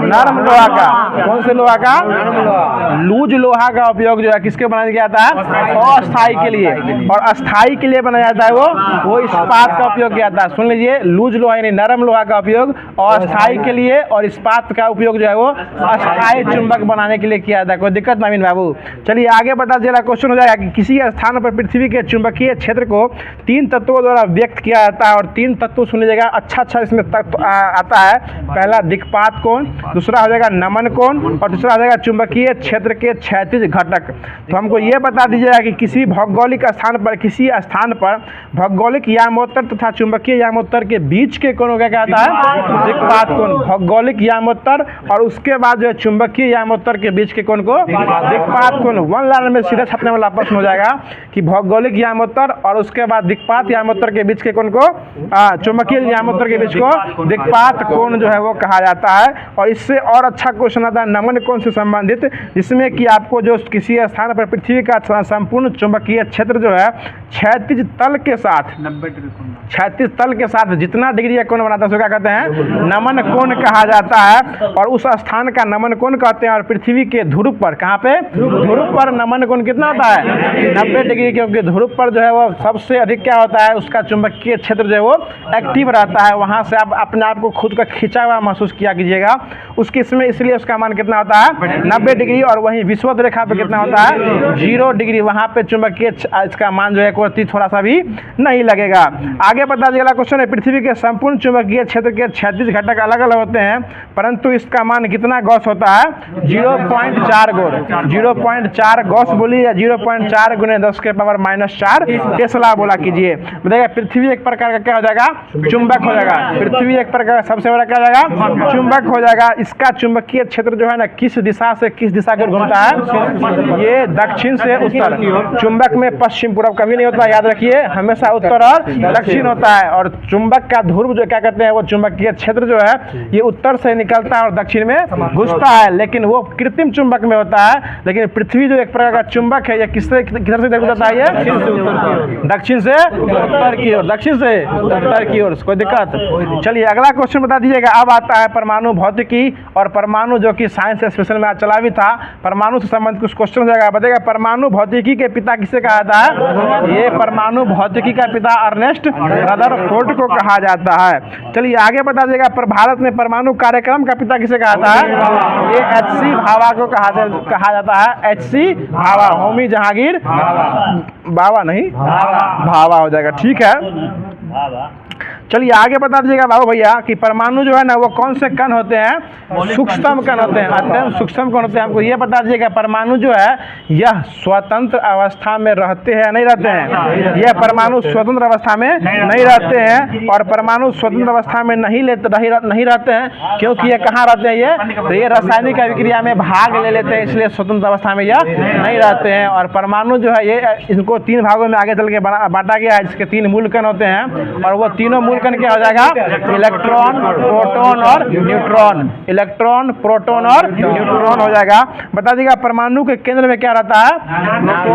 नरम लोहा का। कौन से लोहा का? लूज लोहा का उपयोग जो है किसके बनाने किया जाता है? अस्थायी के लिए। और अस्थायी के लिए बनाया जाता है वो इस्पात का उपयोग किया जाता है। सुन लीजिए, लूज लोहा यानी नरम लोहा का उपयोग अस्थायी के लिए, और इस्पात का उपयोग जो है वो अस्थायी चुंबक बनाने के लिए किया जाता है। कोई दिक्कत नवीन बाबू? चलिए आगे बता दीजिएगा। क्वेश्चन हो जाएगा कि किसी स्थान पर पृथ्वी के चुंबकीय क्षेत्र को 3 तत्वों द्वारा व्यक्त किया जाता है। और 3 तत्व सुन लीजिएगा, अच्छा इसमें तत्व आता है। पहला दिक्पात कोण, दूसरा हो जाएगा नमन कोण, और तीसरा हो जाएगा चुंबकीय क्षेत्र के क्षैतिज घटक। तो हमको ये बता दीजिएगा कि किसी भौगोलिक स्थान पर, किसी स्थान पर भौगोलिक यामोत्तर तथा चुंबकीय यामोत्तर के बीच के कोण को क्या कहता है? दिक्पात कोण। भौगोलिक यामोत्तर और उसके बाद जो है चुंबकीय यामोत्तर के बीच के कोण को दिक्पात कोण। वन लाइन में सीधा छपने वाला प्रश्न हो जाएगा कि भौगोलिक यामोत्तर और उसके बाद दिक्पात यामोत्तर के बीच के कोण को, चुंबकीय यामोत्तर के बीच को दिक्पात कोण जो है वो कहा जाता है। और इससे और अच्छा क्वेश्चन आता है नमन कोण से संबंधित, जिसमें कि आपको जो किसी स्थान पर पृथ्वी का संपूर्ण चुंबकीय क्षेत्र जो है क्षैतिज तल के साथ, क्षैतिज तल के साथ जितना डिग्री का कोण बनाता है उसको क्या कहते हैं? नमन कोण कहा जाता है। और उस स्थान का नमन कोण कहते हैं। और पृथ्वी के ध्रुव पर, कहाँ पे? ध्रुव पर नमन कोण कितना होता है? 90 डिग्री, क्योंकि ध्रुव पर जो है वो सबसे अधिक क्या होता है? उसका चुंबकीय क्षेत्र जो है वो एक्टिव रहता है। वहाँ से आप अपने आप को खुद का खिंचा हुआ महसूस किया कीजिएगा। उसके इसमें इसलिए उसका मान कितना होता है? 90 डिग्री। और वहीं विषुवत रेखा पे कितना होता है? 0 डिग्री। वहाँ पे चुंबकीय इसका मान जो है कोई थोड़ा सा भी नहीं लगेगा। आगे बता दीजिएगा। क्वेश्चन है, पृथ्वी के संपूर्ण चुंबकीय क्षेत्र के क्षैतिज घटक अलग अलग होते हैं, परंतु इसका मान कितना गॉस होता है? 0.4 गॉस। 0.4 गॉस बोली या 0.4 गुने 10 के पावर -4 टेस्ला बोला कीजिए। बताइए, पृथ्वी एक प्रकार का क्या हो जाएगा? चुंबक हो जाएगा। पृथ्वी एक प्रकार का सबसे बड़ा क्या हो जाएगा? चुंबक हो जाएगा। इसका चुंबकीय क्षेत्र जो है ना किस दिशा से किस दिशा की ओर घूमता है? ये दक्षिण से उत्तर। चुंबक में पश्चिम पूर्व कभी नहीं होता, याद रखिए, हमेशा उत्तर और दक्षिण होता है। और चुंबक का ध्रुव जो क्या कहते हैं, वो चुंबकीय क्षेत्र जो है ये उत्तर से निकलता है और दक्षिण में घुसता है, लेकिन वो कृत्रिम चुंबक में होता है। लेकिन पृथ्वी जो एक प्रकार का चुंबक है, ये किधर से गुजरता है? ये दक्षिण से उत्तर की ओर, दक्षिण से उत्तर की ओर। कोई दिक्कत? चलिए अगला क्वेश्चन बता दीजिएगा। अब आता है परमाणु भौतिकी और परमाणु, जो कि साइंस स्पेशल में आज चला भी था। परमाणु से संबंधित कुछ क्वेश्चन हो जाएगा। बताइएगा परमाणु भौतिकी के पिता किसे कहा जाता है? ये परमाणु भौतिकी का पिता अर्नेस्ट रदरफोर्ड को कहा जाता है। चलिए आगे बता दीजिएगा भारत में परमाणु कार्यक्रम का पिता किसे कहा जाता है? ये एच.सी. भाभा को कहा जाता है। एच.सी. भाभा, होमी जहांगीर बाबा नहीं, भाभा हो जाएगा। ठीक है, चलिए आगे बता दीजिएगा बाबू भैया कि परमाणु जो है ना वो कौन से कण होते हैं? सूक्ष्म कण होते हैं, अत्यंत सूक्ष्म कण होते हैं। हमको ये बता दीजिएगा परमाणु जो है यह स्वतंत्र अवस्था में रहते हैं नहीं रहते हैं? यह परमाणु स्वतंत्र अवस्था में नहीं रहते हैं। और परमाणु स्वतंत्र अवस्था में नहीं रहते हैं क्योंकि ये कहाँ रहते हैं? तो ये रासायनिक अभिक्रिया में भाग ले लेते हैं, इसलिए स्वतंत्र अवस्था में यह नहीं रहते हैं। और परमाणु जो है ये इनको 3 भागों में आगे चल के बांटा गया है, जिसके 3 मूल कण होते हैं। और वो तीनों मूल कण क्या हो जाएगा? इलेक्ट्रॉन, प्रोटॉन और न्यूट्रॉन। इलेक्ट्रॉन, प्रोटॉन और न्यूट्रॉन हो जाएगा। बता दीजिएगा परमाणु के केंद्र में क्या रहता है?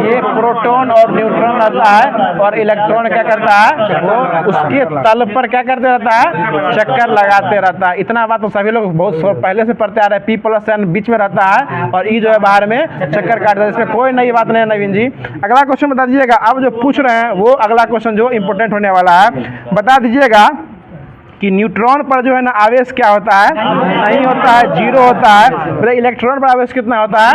ये प्रोटॉन और न्यूट्रॉन रहता है। और इलेक्ट्रॉन क्या करता है? वो उसके तल पर क्या करते रहता है? चक्कर लगाते रहता है। इतना बात तो सभी लोग बहुत पहले से पढ़ते आ रहे हैं। P+N बीच में रहता है और E जो है बाहर में चक्कर काटता है। इसमें कोई नई बात नहीं है नवीन जी। अगला क्वेश्चन बता दीजिएगा। अब जो पूछ रहे हैं वो अगला क्वेश्चन जो इंपॉर्टेंट होने वाला है, बता दीजिएगा कि न्यूट्रॉन पर जो है ना आवेश क्या होता है? नहीं होता है, 0 होता है। मतलब इलेक्ट्रॉन पर आवेश कितना होता है?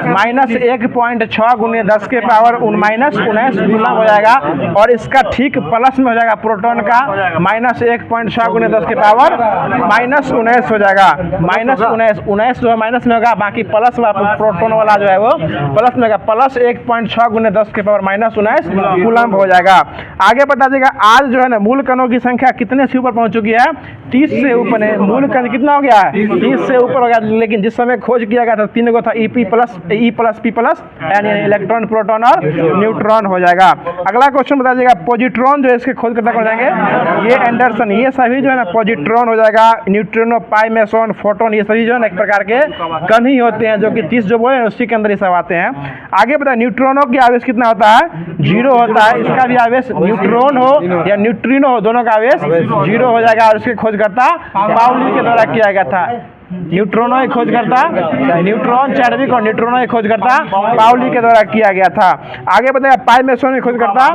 -1.6 × 10 के पावर -19 कूलम हो जाएगा। और इसका ठीक प्लस में हो जाएगा प्रोटॉन का, -1.6 × 10 के पावर -19 हो जाएगा। -19 जो है माइनस में होगा, बाकी प्लस वाला प्रोटॉन वाला जो है वो प्लस में होगा। +1.6 × 10 के पावर -19 कूलम हो जाएगा। आगे बता दीजिएगा आज जो है ना मूल कणों की संख्या कितने से ऊपर पहुंच चुकी है? 30 से ऊपर है। मूल कण कितना हो गया है? 30 से ऊपर हो गया। लेकिन जिस समय खोज किया गया था 3 को था, E+P+, यानी इलेक्ट्रॉन, प्रोटॉन और न्यूट्रॉन हो जाएगा। अगला क्वेश्चन बता दीजिएगा पॉजिट्रॉन जो है इसके खोजकर्ता कौन जाएंगे? ये एंडरसन। ये सभी जो है ना पॉजिट्रॉन हो जाएगा। न्यूट्रिनो, पाई मेसॉन, फोटोन, ये सभी जो है ना एक प्रकार के कण ही होते हैं, जो कि 30 जो बोले उसी के अंदर ही सब आते हैं। आगे बताए न्यूट्रॉनों की आवेश कितना होता है? 0 होता है। इसका भी आवेश न्यूट्रॉन हो या न्यूट्रिनो हो, दोनों का आवेश 0 हो जाएगा। और उसकी खोजकर्ता पाउली के द्वारा किया गया था। न्यूट्रॉनों की खोजकर्ता न्यूट्रॉन, चैडविक और न्यूट्रॉनों की खोजकर्ता पाउली के द्वारा किया गया था। आगे बताइए पाई मेसॉन की खोजकर्ता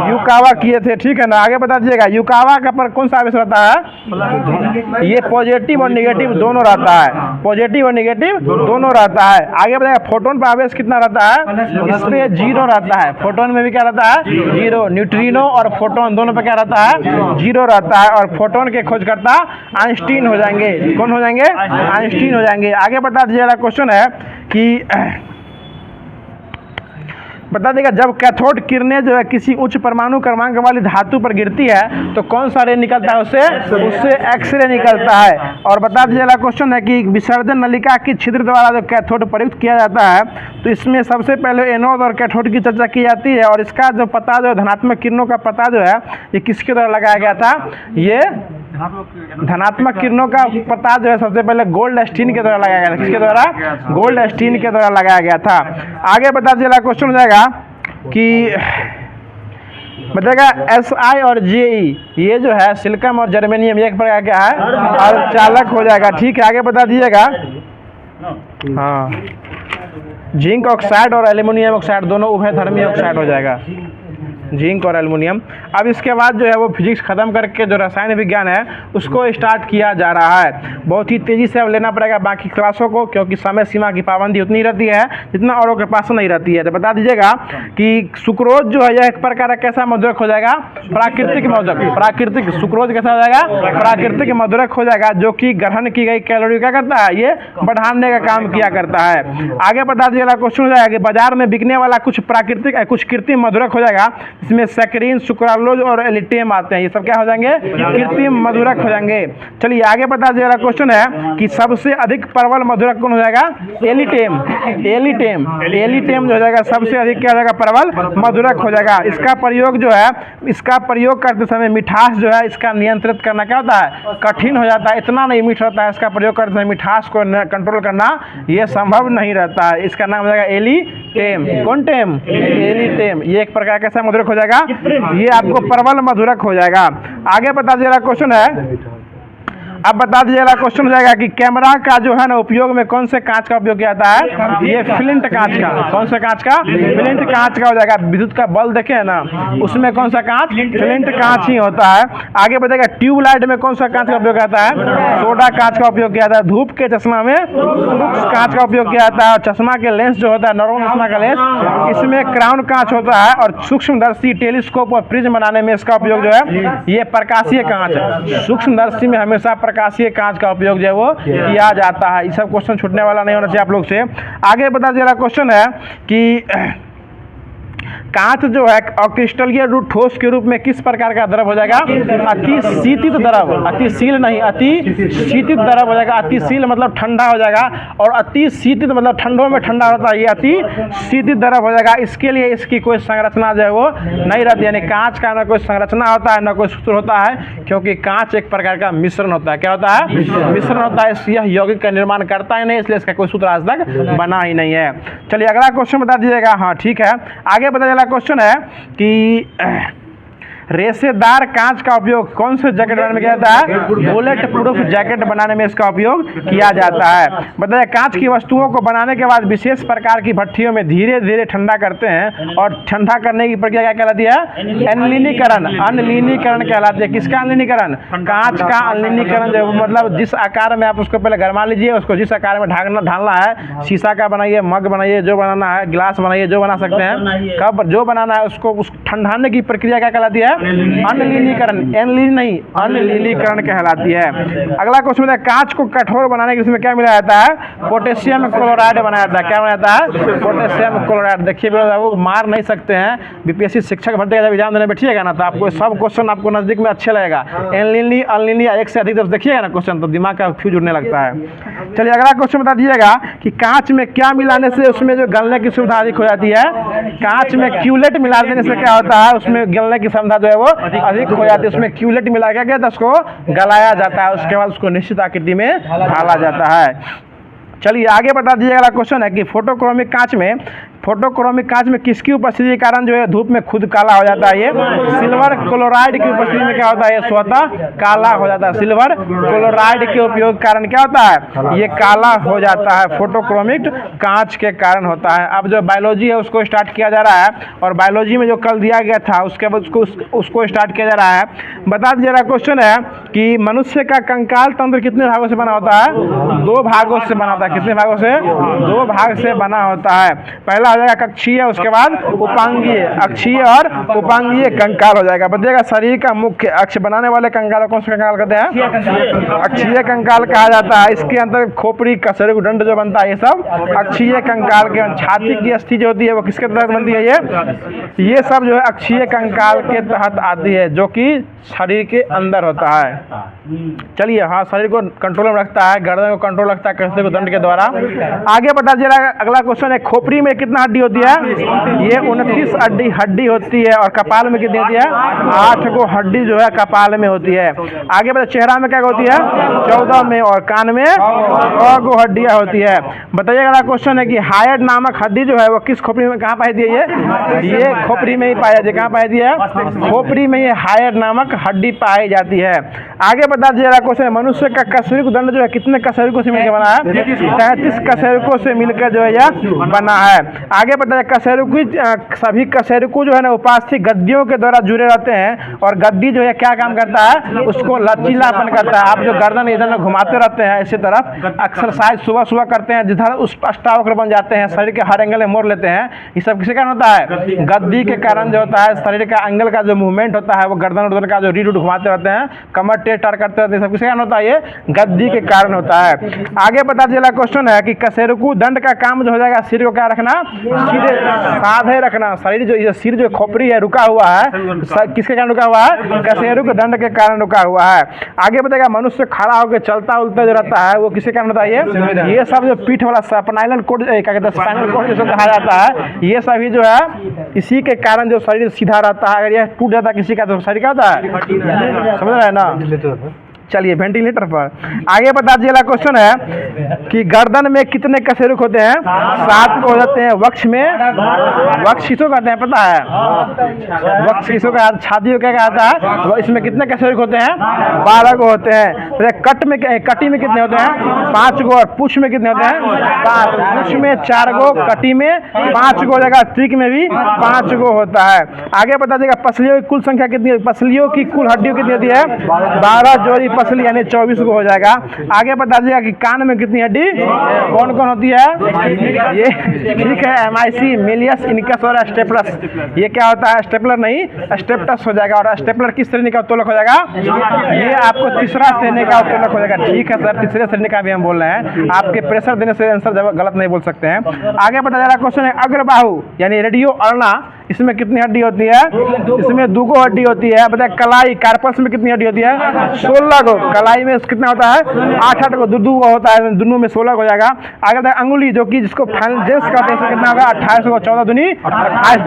युकावा किए थे। ठीक है ना, आगे बता दीजिएगा युकावा का पर कौन सा आवेश रहता है? ये पॉजिटिव और निगेटिव दोनों रहता है। पॉजिटिव और निगेटिव दोनों रहता है। आगे बताइए फोटोन पर आवेश कितना रहता है? इस पे 0 रहता है। फोटोन में भी क्या रहता है? 0। न्यूट्रिनो और फोटोन दोनों पे क्या रहता है? 0 रहता है। और फोटोन के खोजकर्ता आइंस्टीन हो जाएंगे। कौन हो जाएंगे? आइंस्टीन हो जाएंगे। आगे बता दीजिएगा क्वेश्चन है कि बता देगा जब कैथोड किरणें जो है किसी उच्च परमाणु क्रमांक वाली धातु पर गिरती है तो कौन सा रे निकलता है? उससे एक्सरे निकलता है। और बता दीजिएगा क्वेश्चन है कि विसर्जन नलिका की छिद्र द्वारा जो कैथोड प्रयुक्त किया जाता है तो इसमें सबसे पहले एनोड और कैथोड की चर्चा की जाती है। और इसका जो पता जो धनात्मक किरणों का पता जो है ये किसके द्वारा लगाया गया था? ये धनात्मक किरणों का पता जो है सबसे पहले गोल्डस्टीन के द्वारा लगाया गया था। किसके द्वारा? गोल्डस्टीन के द्वारा लगाया गया था। आगे बता दीजिएगा क्वेश्चन हो जाएगा कि बताएगा SI और JE ये जो है सिलिकॉन और जर्मेनियम एक प्रकार क्या है? और चालक हो जाएगा। ठीक है, आगे बता दीजिएगा हाँ जिंक ऑक्साइड और एल्युमिनियम ऑक्साइड दोनों उभयधर्मी ऑक्साइड हो जाएगा, जिंक और एल्युमिनियम। अब इसके बाद जो है वो फिजिक्स खत्म करके जो रसायन विज्ञान है उसको स्टार्ट किया जा रहा है। बहुत ही तेज़ी से अब लेना पड़ेगा बाकी क्लासों को, क्योंकि समय सीमा की पाबंदी उतनी रहती है जितना औरों के पास नहीं रहती है। तो बता दीजिएगा कि सुक्रोज जो है यह एक प्रकार का कैसा मधुरक हो जाएगा? प्राकृतिक मधुरक। प्राकृतिक सुक्रोज कैसा हो जाएगा? प्राकृतिक मधुरक हो जाएगा, जो कि ग्रहण की गई कैलोरी क्या करता है? ये बढ़ाने का काम किया करता है। आगे बता दीजिएगा क्वेश्चन हो जाएगा कि बाजार में बिकने वाला कुछ प्राकृतिक कुछ कृत्रिम मधुरक हो जाएगा। इसमें सैकरीन, सुक्रालोज और एलिटेम आते हैं। ये सब क्या हो जाएंगे? कृत्रिम मधुरक हो जाएंगे। चलिए आगे बता दीजिएगा क्वेश्चन है कि सबसे अधिक प्रबल मधुरक कौन हो जाएगा? एलिटेम। एलिटेम एलिटेम जो हो जाएगा सबसे अधिक क्या हो जाएगा? प्रबल मधुरक हो जाएगा। इसका प्रयोग जो है इसका प्रयोग करते समय मिठास जो है इसका नियंत्रित करना क्या होता है? कठिन हो जाता है। इतना नहीं मीठा होता है, इसका प्रयोग करते समय मिठास को कंट्रोल करना ये संभव नहीं रहता है। इसका नाम हो जाएगा एलिटेम। कौन टेम? एलिटेम। ये एक प्रकार कैसा मधुरक हो जाएगा, ये आपको प्रबल मधुरक हो जाएगा। आगे बता दीजिएगा क्वेश्चन है, अब बता दीजिएगा क्वेश्चन हो जाएगा कि कैमरा का जो है ना उपयोग में कौन से कांच का उपयोग किया जाता है? ये फ्लिंट कांच का। कौन से कांच का? फ्लिंट कांच का हो जाएगा। विद्युत का बल्ब देखे है ना, उसमें कौन सा कांच? फ्लिंट कांच ही होता है। आगे बताएगा ट्यूबलाइट में कौन सा कांच का उपयोग किया जाता है? सोडा कांच का उपयोग किया जाता है। धूप के चश्मा में कांच का उपयोग किया जाता है। और चश्मा के लेंस जो होता है, नॉर्मल चश्मा का लेंस, इसमें क्राउन कांच होता है। और सूक्ष्मदर्शी, टेलीस्कोप और प्रिज्म बनाने में इसका उपयोग जो है ये प्रकाशीय कांच है। सूक्ष्मदर्शी में हमेशा प्रकाशीय कांच का उपयोग जो है वो किया जाता है। ये सब क्वेश्चन छूटने वाला नहीं होना चाहिए आप लोग से। आगे बता दीजिएगा क्वेश्चन है कि कांच जो है अक्रिस्टलीय रूप ठोस के रूप में किस प्रकार का द्रव हो जाएगा? अति शीतित द्रव। अतिशील नहीं, अति शीतित द्रव हो जाएगा। अतिशील मतलब ठंडा हो जाएगा, और अति शीतित मतलब ठंडों में ठंडा होता है, ये अति शीतित द्रव हो जाएगा। इसके लिए इसकी कोई संरचना जो है वो नहीं रहती, यानी कांच का ना कोई संरचना होता है ना कोई सूत्र होता है, क्योंकि कांच एक प्रकार का मिश्रण होता है। क्या होता है? मिश्रण होता है। यह यौगिक का निर्माण करता ही नहीं, इसलिए इसका कोई सूत्र आज तक बना ही नहीं है। चलिए अगला क्वेश्चन बता दीजिएगा। हाँ ठीक है, आगे बता दीजिएगा क्वेश्चन है कि रेशेदार कांच का उपयोग कौन से जैकेट बनाने में किया जाता है? बुलेट प्रूफ जैकेट बनाने में इसका उपयोग किया जाता है। बताइए कांच की वस्तुओं को बनाने के बाद विशेष प्रकार की भट्टियों में धीरे धीरे ठंडा करते हैं, और ठंडा करने की प्रक्रिया क्या कहलाती है? अनलीनीकरण। अनलीनीकरण कहलाती है। किसका अनलीनीकरण? कांच का अनलीनीकरण। जो मतलब जिस आकार में आप उसको पहले गरमा लीजिए, उसको जिस आकार में ढालना है, शीशा का बनाइए, मग बनाइए, जो बनाना है, गिलास बनाइए, जो बना सकते हैं, कब जो बनाना है उसको उस ठंडाने की प्रक्रिया क्या कहलाती है? अनलीनीकरण। एनलीन नहीं, अनलीनीकरण कहलाती है। अगला क्वेश्चन है, कांच को कठोर बनाने के इसमें क्या मिला जाता है? पोटेशियम क्लोराइड बनाया जाता है। क्या बनाया जाता है? Potassium chloride. देखिए वो मार नहीं सकते हैं। बीपीएससी शिक्षक भर्ती का जब एग्जाम देने बैठिएगा ना, तो आपको सब क्वेश्चन आपको नजदीक में अच्छे लगेगा। एनलीनी, अनलीनी, एक से अधिक जब देखिएगा ना क्वेश्चन, तो दिमाग का फ्यूज उड़ने लगता है। चलिए अगला क्वेश्चन बता दीजिएगा कि कांच में क्या मिलाने से उसमें जो गलने की सुविधा अधिक हो जाती है? कांच में क्यूलेट मिला देने से क्या होता है? उसमें गलने की क्षमता जो है वो अधिक हो जाती है। उसमें क्यूलेट मिला के उसको गलाया जाता है, उसके बाद उसको निश्चित आकृति में ढाला जाता है। चलिए आगे बता दीजिए। अगला क्वेश्चन है कि फोटोक्रोमिक कांच में किसकी उपस्थिति के कारण जो है धूप में खुद काला हो जाता है? ये सिल्वर क्लोराइड की उपस्थिति में क्या होता है? ये स्वतः काला हो जाता है। सिल्वर क्लोराइड के उपयोग के कारण क्या होता है? ये काला हो जाता है। फोटोक्रोमिक कांच के कारण होता है। अब जो बायोलॉजी है उसको स्टार्ट किया जा रहा है, और बायोलॉजी में जो कल दिया गया था उसके बाद उसको स्टार्ट किया जा रहा है। बता दीजिएगा क्वेश्चन है कि मनुष्य का कंकाल तंत्र कितने भागों से बना होता है? 2 भागों से बना होता है। कितने भागों से? 2 भाग से बना होता है। पहला हो जाएगा कक्षीय, उसके बाद उपांगीय। अक्षीय और उपांगीय कंकाल हो जाएगा। बताइएगा शरीर का मुख्य अक्ष बनाने वाले कंकाल कौन सा कंकाल कहते हैं? अक्षीय कंकाल कहा जाता है। इसके अंदर खोपड़ी, कशेरुक, दंड जो बनता है, ये सब अक्षीय कंकाल के। छाती की अस्थि जो होती है वो किसके तहत बनती है? ये सब जो है अक्षीय कंकाल के तहत आती है, जो कि शरीर के अंदर होता है। चलिए हाँ, शरीर को कंट्रोल में रखता है, गर्दन को कंट्रोल रखता है कशेरुक दंड के द्वारा। आगे बता दीजिएगा। अगला क्वेश्चन है, खोपड़ी में कितना हड्डी होती है? ये 29 हड्डी होती है। और कपाल में कितनी होती है? 8 गो हड्डी जो है कपाल में होती है। आगे बता, चेहरा में क्या होती है? 14 में। और कान में 6 गो हड्डियां होती है। बताइए अगला क्वेश्चन है कि हायड नामक हड्डी जो है वो किस खोपड़ी में कहाँ पाई दी है? ये खोपड़ी में ही पाई जाती है। कहाँ पाई दी है? खोपड़ी में ये हायड नामक हड्डी पाई जाती है। आगे बता दीजिएगा क्वेश्चन है, मनुष्य का कशेरुक दंड जो है कितने कशेरुकों से मिलकर बना है? 33 कशेरुकों से मिलकर जो है यह बना है। आगे बताइए, सभी कशेरुकों जो है ना उपास्थि गद्दियों के द्वारा जुड़े रहते हैं, और गद्दी जो है क्या काम करता है? उसको लचीलापन करता है। आप जो गर्दन इधर घुमाते रहते हैं इसी तरफ, एक्सरसाइज सुबह सुबह करते हैं, जिधर उस अष्टावक्र बन जाते हैं, शरीर के हर एंगल में मोड़ लेते हैं, ये सब किसके कारण होता है? गद्दी के कारण जो होता है। शरीर का एंगल का जो मूवमेंट होता है, वो गर्दन का जो रीढ़ घुमाते रहते हैं, कमर टेढ़ टार करते रहते हैं, सब किसके कारण होता है? ये गद्दी के कारण होता है। आगे बता दीजिए क्वेश्चन है कि कशेरुकु दंड का काम जो हो जाएगा, सिर को क्या रखना? सीधे साधे रखना। शरीर जो सिर जो खोपड़ी है रुका हुआ है, किसके कारण रुका हुआ है? कशेरुक दंड के कारण रुका हुआ है। आगे बताएगा, मनुष्य खड़ा होकर चलता उलता जो रहता है वो किसके कारण होता है? ये सब जो पीठ वाला स्पाइनल कोड, क्या कहते हैं, स्पाइनल कोड जिसको कहा जाता है, ये सभी जो है इसी के कारण जो शरीर सीधा रहता है। अगर यह टूट जाता है किसी का तो शरीर क्या होता है? समझ रहे हैं ना? चलिए वेंटिलेटर पर। आगे बता दीजिए, अगला क्वेश्चन है कि गर्दन में कितने कशेरुक होते हैं? 7 को हो जाते हैं। वक्ष में, वक्ष किसको कहते हैं पता है? वक्ष किसको का छाती को क्या कहता है? वो इसमें कितने कशेरुक होते हैं? 12 को होते हैं। तो कट में, कटी में कितने होते हैं? 5 को। और पुछ में कितने होते हैं? 5। पुछ में 4 को, कटी में 5 को हो जाएगा, त्रिक में भी 5 को होता है। आगे बता देगा पसलियों की कुल संख्या कितनी है? पसलियों की कुल हड्डियों कितनी होती है? 12 जोड़ी पसली यानी 24 को हो जाएगा। आगे बता दीजिएगा कि कान में कितनी हड्डी कौन कौन होती है? ये ठीक है, MIC, मिलियस, इनकस और स्टेपलस। ये क्या होता है? स्टेपलर नहीं, स्टेप्टस हो जाएगा। और स्टेपलर किस श्रेणी का उत्तोलक हो जाएगा? ये आपको तीसरा श्रेणी का उत्तोलक हो जाएगा। ठीक है सर, तीसरे श्रेणी का भी हम बोल रहे हैं, आपके प्रेशर देने से आंसर गलत नहीं बोल सकते हैं। आगे बता जा रहा क्वेश्चन है अग्रबाहु यानी रेडियो अरना, इसमें कितनी हड्डी होती है? इसमें 2 को हड्डी होती है। बताए कलाई, कार्पस में कितनी हड्डी होती है? 16 को। कलाई में कितना होता है? 8 को, 2 को होता है, दोनों में 16 हो जाएगा। आगे बताए अंगुली, जो कि जिसको फाइनेंस कहते हैं, कितना होगा? 28 को। 14 दूनी 28,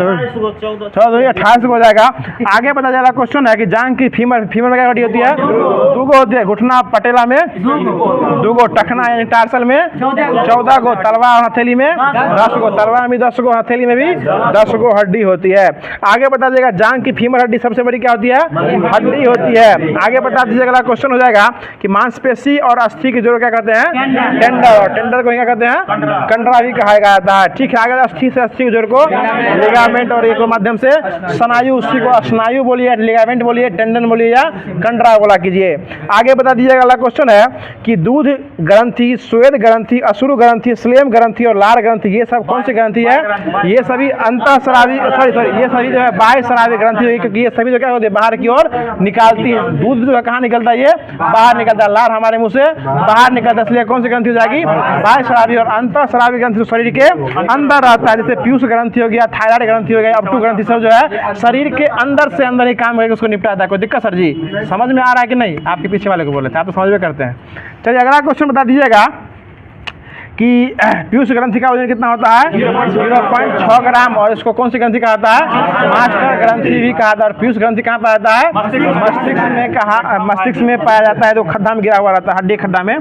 14 दूनी 28 को हो जाएगा। आगे बता जा रहा क्वेश्चन है कि जांग की फीमर, फीमर में क्या हड्डी होती है? 2 को होती है। घुटना पटेला में 2 को। टखना यानी टार्सल में 14 को। तलवार हथेली में 10 को। तलवार में 10 को, हथेली में भी 10 को हड्डी होती है। आगे बता दीजिएगा जांग की फीमर हड्डी सबसे बड़ी क्या होती है? हड्डी होती है। आगे बता दीजिएगा, अगला क्वेश्चन हो जाएगा कि मांसपेशी और अस्थि के जोड़ क्या कहते हैं? टेंडर। और टेंडर को क्या कहते हैं? कंडरा भी कहा जाता है। ठीक है, आगे अस्थि से अस्थि के जोड़ को लिगामेंट और एक माध्यम से स्नायु, उसी को स्नायु बोलिए, लिगामेंट बोलिए, टेंडन बोलिए या कंडरा बोला कीजिए। आगे बता दीजिएगा, अगला क्वेश्चन है कि दूध ग्रंथि, श्वेत ग्रंथि, अश्रु ग्रंथि, स्लेम ग्रंथि और लार ग्रंथि, ये सब कौन सी ग्रंथि है? ये सभी अंतःस्रावी, सॉरी ये सभी जो है बाह्य स्रावी ग्रंथि है, क्योंकि ये सभी जो क्या होती है? बाहर की ओर निकालती है। दूध जो है कहाँ निकलता है? ये बाहर निकलता है। लार हमारे मुंह से बाहर निकलता है, इसलिए कौन सी ग्रंथि हो जाएगी? बाह्य स्रावी। और अंतःस्रावी ग्रंथि शरीर के अंदर रहता है, जैसे पीयूष ग्रंथि हो गया, थायराइड ग्रंथि हो गया, अपटू ग्रंथि, सब जो है शरीर के अंदर से अंदर ही काम करके उसको निपटाता है। कोई दिक्कत सर जी? समझ में आ रहा है कि नहीं? आपके पीछे वाले को बोले थे, आप तो समझ में करते हैं। चलिए अगला क्वेश्चन बता दीजिएगा कि पीयूष ग्रंथि का वजन कितना होता है? 0.6 ग्राम। और इसको कौन सी ग्रंथि कहा जाता है? मास्टर ग्रंथि भी कहा जाता है। और पीयूष ग्रंथि कहाँ पाया जाता है? मस्तिष्क में पाया जाता है, जो खड्डा में गिरा हुआ रहता है, हड्डी खड्डा में।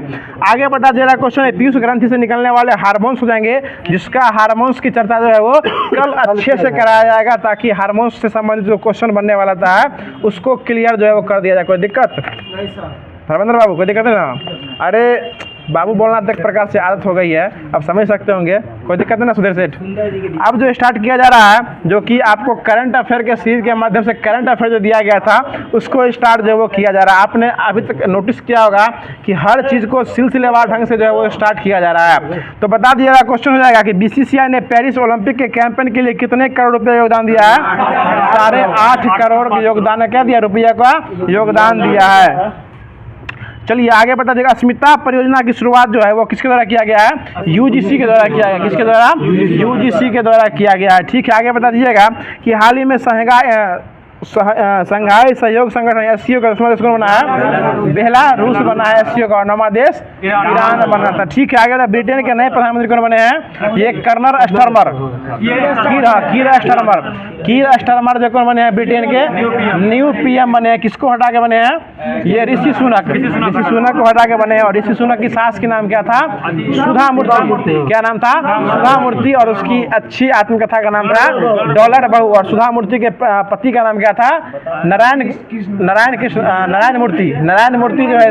आगे बता दे रहा क्वेश्चन है पीयूष ग्रंथि से निकलने वाले हार्मोन्स हो जाएंगे, जिसका हार्मोन्स की चर्चा जो है वो कल अच्छे से कराया जाएगा, ताकि हार्मोन्स से संबंधित जो क्वेश्चन बनने वाला था उसको क्लियर जो है वो कर दिया जाए। कोई दिक्कत? धर्मेंद्र बाबू कोई दिक्कत है ना? अरे बाबू बोलना तो एक प्रकार से आदत हो गई है, अब समझ सकते होंगे, कोई दिक्कत नहीं ना सुधीर सेठ? अब जो स्टार्ट किया जा रहा है, जो कि आपको करंट अफेयर के सीरीज के माध्यम से करंट अफेयर जो दिया गया था उसको स्टार्ट जो वो किया जा रहा है। आपने अभी तक नोटिस किया होगा कि हर चीज़ को सिलसिलेवार ढंग से जो है वो स्टार्ट किया जा रहा है। तो बता दिया गया क्वेश्चन हो जाएगा कि BCCI ने पेरिस ओलंपिक के कैंपेन के लिए कितने करोड़ रुपये योगदान दिया है? 8.5 करोड़ के योगदान क्या दिया? रुपया का योगदान दिया है। चलिए आगे बता देगा, अस्मिता परियोजना की शुरुआत जो है वो किसके द्वारा किया गया है? UGC के द्वारा किया गया। किसके द्वारा? UGC के द्वारा किया गया है। ठीक है, आगे बता दीजिएगा कि हाल ही में संघाई सहयोग संगठन SCO का 10वां देश कौन बना है? बेलारूस बना है SCO का। और 9वां देश ईरान बना था। ठीक है, आगे बता ब्रिटेन के नए प्रधानमंत्री कौन बने हैं? ये कर्नर स्टारमर, कीर स्टारमर जो कौन बने हैं? ब्रिटेन के न्यू PM बने हैं। किसको हटा के बने हैं? ये ऋषि सुनक को हटा के बने हैं। और ऋषि सुनक की सास की नाम क्या था? सुधा मूर्ति। क्या नाम था? सुधा मूर्ति। और उसकी अच्छी आत्मकथा का नाम था डॉलर बहू। और सुधा मूर्ति के पति का नाम क्या था? नारायण मूर्ति जो है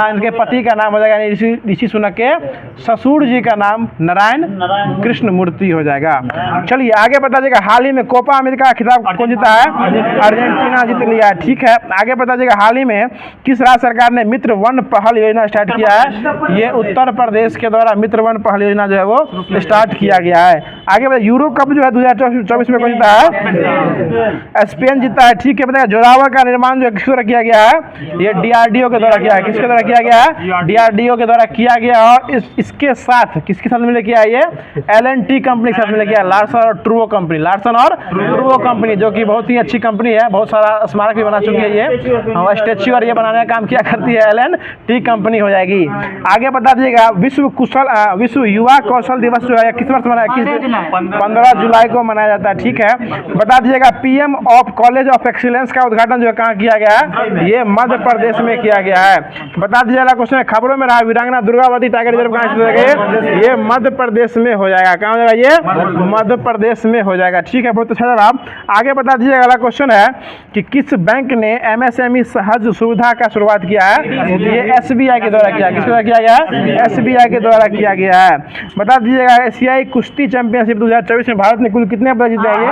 इनके पति का नाम हो जाएगा, ऋषि सुनक के ससुर जी का नाम नारायण कृष्ण मूर्ति हो जाएगा। चलिए आगे बता दीजिएगा, हाल ही में कोपा अमेरिका का खिताब कौन जीता है? अर्जेंटीना जीत लिया है। ठीक है, आगे बता दीजिएगा, हाल ही में किस राज्य सरकार ने मित्र वन पहल योजना स्टार्ट किया है? ये उत्तर प्रदेश के द्वारा मित्र वन पहल योजना जो है वो स्टार्ट किया गया है। आगे बताइए, यूरो कप जो है 2024 में कौन जीता है? स्पेन जीता है। ठीक है, बताइए जोरावर का निर्माण जो किसके द्वारा किया गया है? ये DRDO के द्वारा किया है। किसके द्वारा किया गया है? DRDO के द्वारा किया गया। और इसके साथ किसके साथ मिले किया है? ये L&T कंपनी के साथ मिले किया, लार्सन और ट्रूओ कंपनी, लार्सन और ट्रूवो कंपनी, जो कि बहुत ही अच्छी कंपनी है, बहुत सारा स्मारक भी बना चुकी है ये, स्टैच्यू और ये बनाने का काम किया करती है L&T कंपनी हो जाएगी। आगे बता दीजिएगा विश्व युवा कौशल दिवस जो है किस वर्ष मनाया, 15 जुलाई को मनाया जाता है। ठीक है, बता दीजिएगा PM of college of excellence का उद्घाटन जो है कहाँ किया गया है, ये मध्य प्रदेश में किया गया है। बता दीजिएगा क्वेश्चन है, खबरों में रहा वीरांगना दुर्गावती टाइगर रिजर्व कहाँ स्थित है, ये मध्य प्रदेश में हो जाएगा। कहाँ हो जाएगा, ये मध्य प्रदेश में हो जाएगा। ठीक है, बहुत अच्छा जवाब। आगे बता दीजिएगा अगला क्वेश्चन है कि किस बैंक ने MSME सहज सुविधा का शुरुआत किया है, ये SBI के द्वारा किया, किसके द्वारा किया गया है, SBI के द्वारा किया गया है। बता दीजिएगा एशियाई कुश्ती चैंपियनशिप 2024 में भारत ने कुल कितने पदक जीते हैं, ये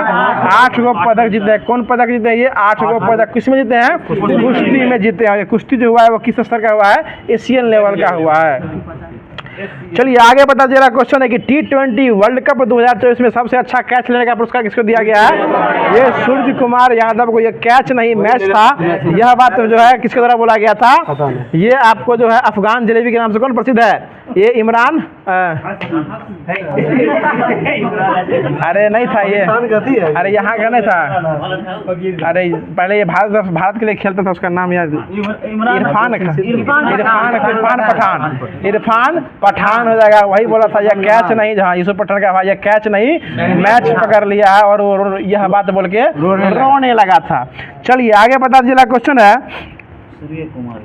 8 गो पदक जीते हैं। कौन पदक जीते हैं, ये 8 गो पदक किस में जीते हैं, कुश्ती में जीते हैं। कुश्ती जो हुआ है वो किस स्तर का हुआ है, एशियन लेवल का हुआ है। चलिए आगे बता दीजिएगा क्वेश्चन है कि T20 वर्ल्ड कप 2024 में सबसे अच्छा कैच लेने का पुरस्कार किसको दिया गया है, ये सूर्य कुमार यादव को। ये कैच नहीं मैच था, यह बात जो है किसके द्वारा बोला गया था, ये आपको जो है अफगान जलेबी के नाम से कौन प्रसिद्ध है, ये इमरान अरे नहीं था ये, अरे यहाँ का नहीं था, अरे पहले ये भारत के लिए खेलता था, उसका नाम याद, इरफान पठान हो जाएगा। वही बोला था यह कैच नहीं, जहाँ यूसुफ पठान का भाई, यह कैच नहीं मैच पकड़ लिया है, और यह बात बोल के रोने लगा था। चलिए आगे बता दीजिए क्वेश्चन है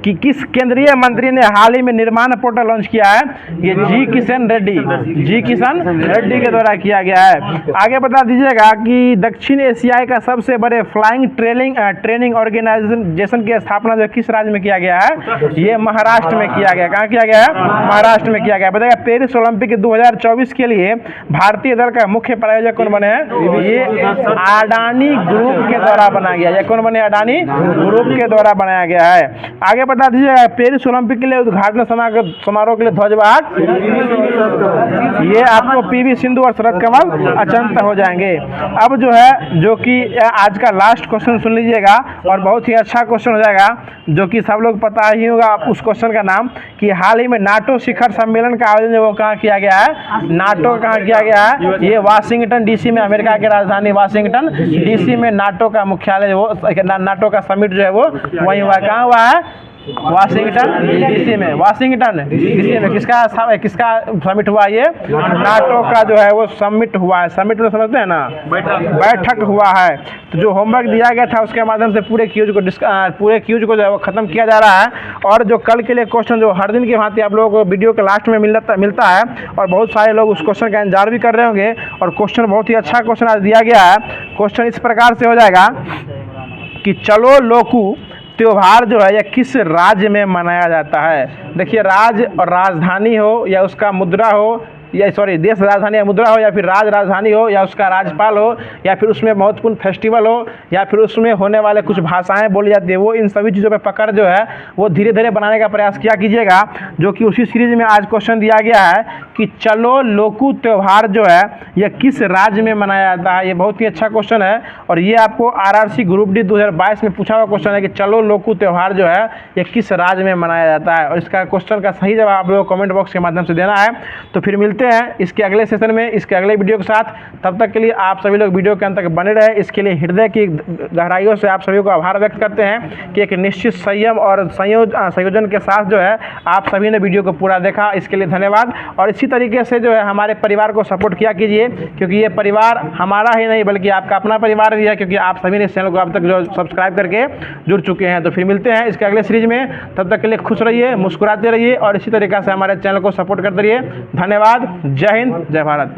कि किस केंद्रीय मंत्री ने हाल ही में निर्माण पोर्टल लॉन्च किया है, ये जी किशन रेड्डी के द्वारा किया गया है। आगे बता दीजिएगा कि दक्षिण एशियाई का सबसे बड़े फ्लाइंग ट्रेनिंग ऑर्गेनाइजेशन की स्थापना जो किस राज्य में किया गया है, ये महाराष्ट्र में किया गया। कहाँ किया गया है, महाराष्ट्र में किया गया। बताइएगा पेरिस ओलंपिक 2024 के लिए भारतीय दल का मुख्य प्रायोजक कौन बने हैं, ये अडानी ग्रुप के द्वारा बनाया गया। ये कौन बने, अडानी ग्रुप के द्वारा बनाया गया है। आगे बता दीजिएगा पेरिस ओलंपिक के लिए उद्घाटन समारोह के लिए ध्वजवाहक, ये आपको PV सिंधु और शरद कमल अचंत हो जाएंगे। अब जो है, जो कि आज का लास्ट क्वेश्चन सुन लीजिएगा, और बहुत ही अच्छा क्वेश्चन हो जाएगा, जो कि सब लोग पता ही होगा उस क्वेश्चन का नाम, कि हाल ही में नाटो शिखर सम्मेलन का आयोजन वो कहाँ किया गया है, नाटो कहाँ किया गया है, ये वाशिंगटन DC में, अमेरिका की राजधानी वाशिंगटन DC में नाटो का मुख्यालय, वो नाटो का समिट जो है वो वहीं हुआ। कहाँ हुआ है, वाशिंगटन DC में, वाशिंगटन DC में किसका समिट हुआ, ये नाटो का जो है वो समिट हुआ है। समिट में समझते हैं ना, बैठक हुआ है। तो जो होमवर्क दिया गया था उसके माध्यम से पूरे क्यूज को जो है वो खत्म किया जा रहा है। और जो कल के लिए क्वेश्चन जो हर दिन की भांति आप लोगों को वीडियो के लास्ट में मिलता है, और बहुत सारे लोग उस क्वेश्चन का इंतजार भी कर रहे होंगे, और क्वेश्चन बहुत ही अच्छा क्वेश्चन आज दिया गया है। क्वेश्चन इस प्रकार से हो जाएगा कि चलो लोकू त्योहार जो है यह किस राज्य में मनाया जाता है। देखिए, राज्य और राजधानी हो, या उसका मुद्रा हो, या देश राजधानी या मुद्रा हो, या फिर राजधानी हो, या उसका राज्यपाल हो, या फिर उसमें महत्वपूर्ण फेस्टिवल हो, या फिर उसमें होने वाले कुछ भाषाएं बोली जाती है, वो इन सभी चीज़ों पे पकड़ जो है वो धीरे धीरे बनाने का प्रयास किया कीजिएगा। जो कि उसी सीरीज में आज क्वेश्चन दिया गया है कि चलो लोकू त्योहार जो है यह किस राज्य में मनाया जाता है। ये बहुत ही अच्छा क्वेश्चन है, और ये आपको RRC ग्रुप D 2022 में पूछा हुआ क्वेश्चन है कि चलो लोकू त्योहार जो है यह किस राज्य में मनाया जाता है। और इसका क्वेश्चन का सही जवाब आप लोग कमेंट बॉक्स के माध्यम से देना है। तो फिर मिलते हैं इसके अगले सेशन में, इसके अगले वीडियो के साथ। तब तक के लिए आप सभी लोग वीडियो के अंत तक बने रहे। इसके लिए हृदय की गहराइयों से आप सभी को आभार व्यक्त करते हैं कि एक निश्चित संयम और संयोजन के साथ जो है आप सभी ने वीडियो को पूरा देखा, इसके लिए धन्यवाद। और इसी तरीके से जो है हमारे परिवार को सपोर्ट किया कीजिए, क्योंकि ये परिवार हमारा ही नहीं बल्कि आपका अपना परिवार भी है, क्योंकि आप सभी ने इस चैनल को अब तक जो सब्सक्राइब करके जुड़ चुके हैं। तो फिर मिलते हैं इसके अगले सीरीज में, तब तक के लिए खुश रहिए, मुस्कुराते रहिए, और इसी तरीके से हमारे चैनल को सपोर्ट करते रहिए। धन्यवाद। जय हिंद, जय भारत।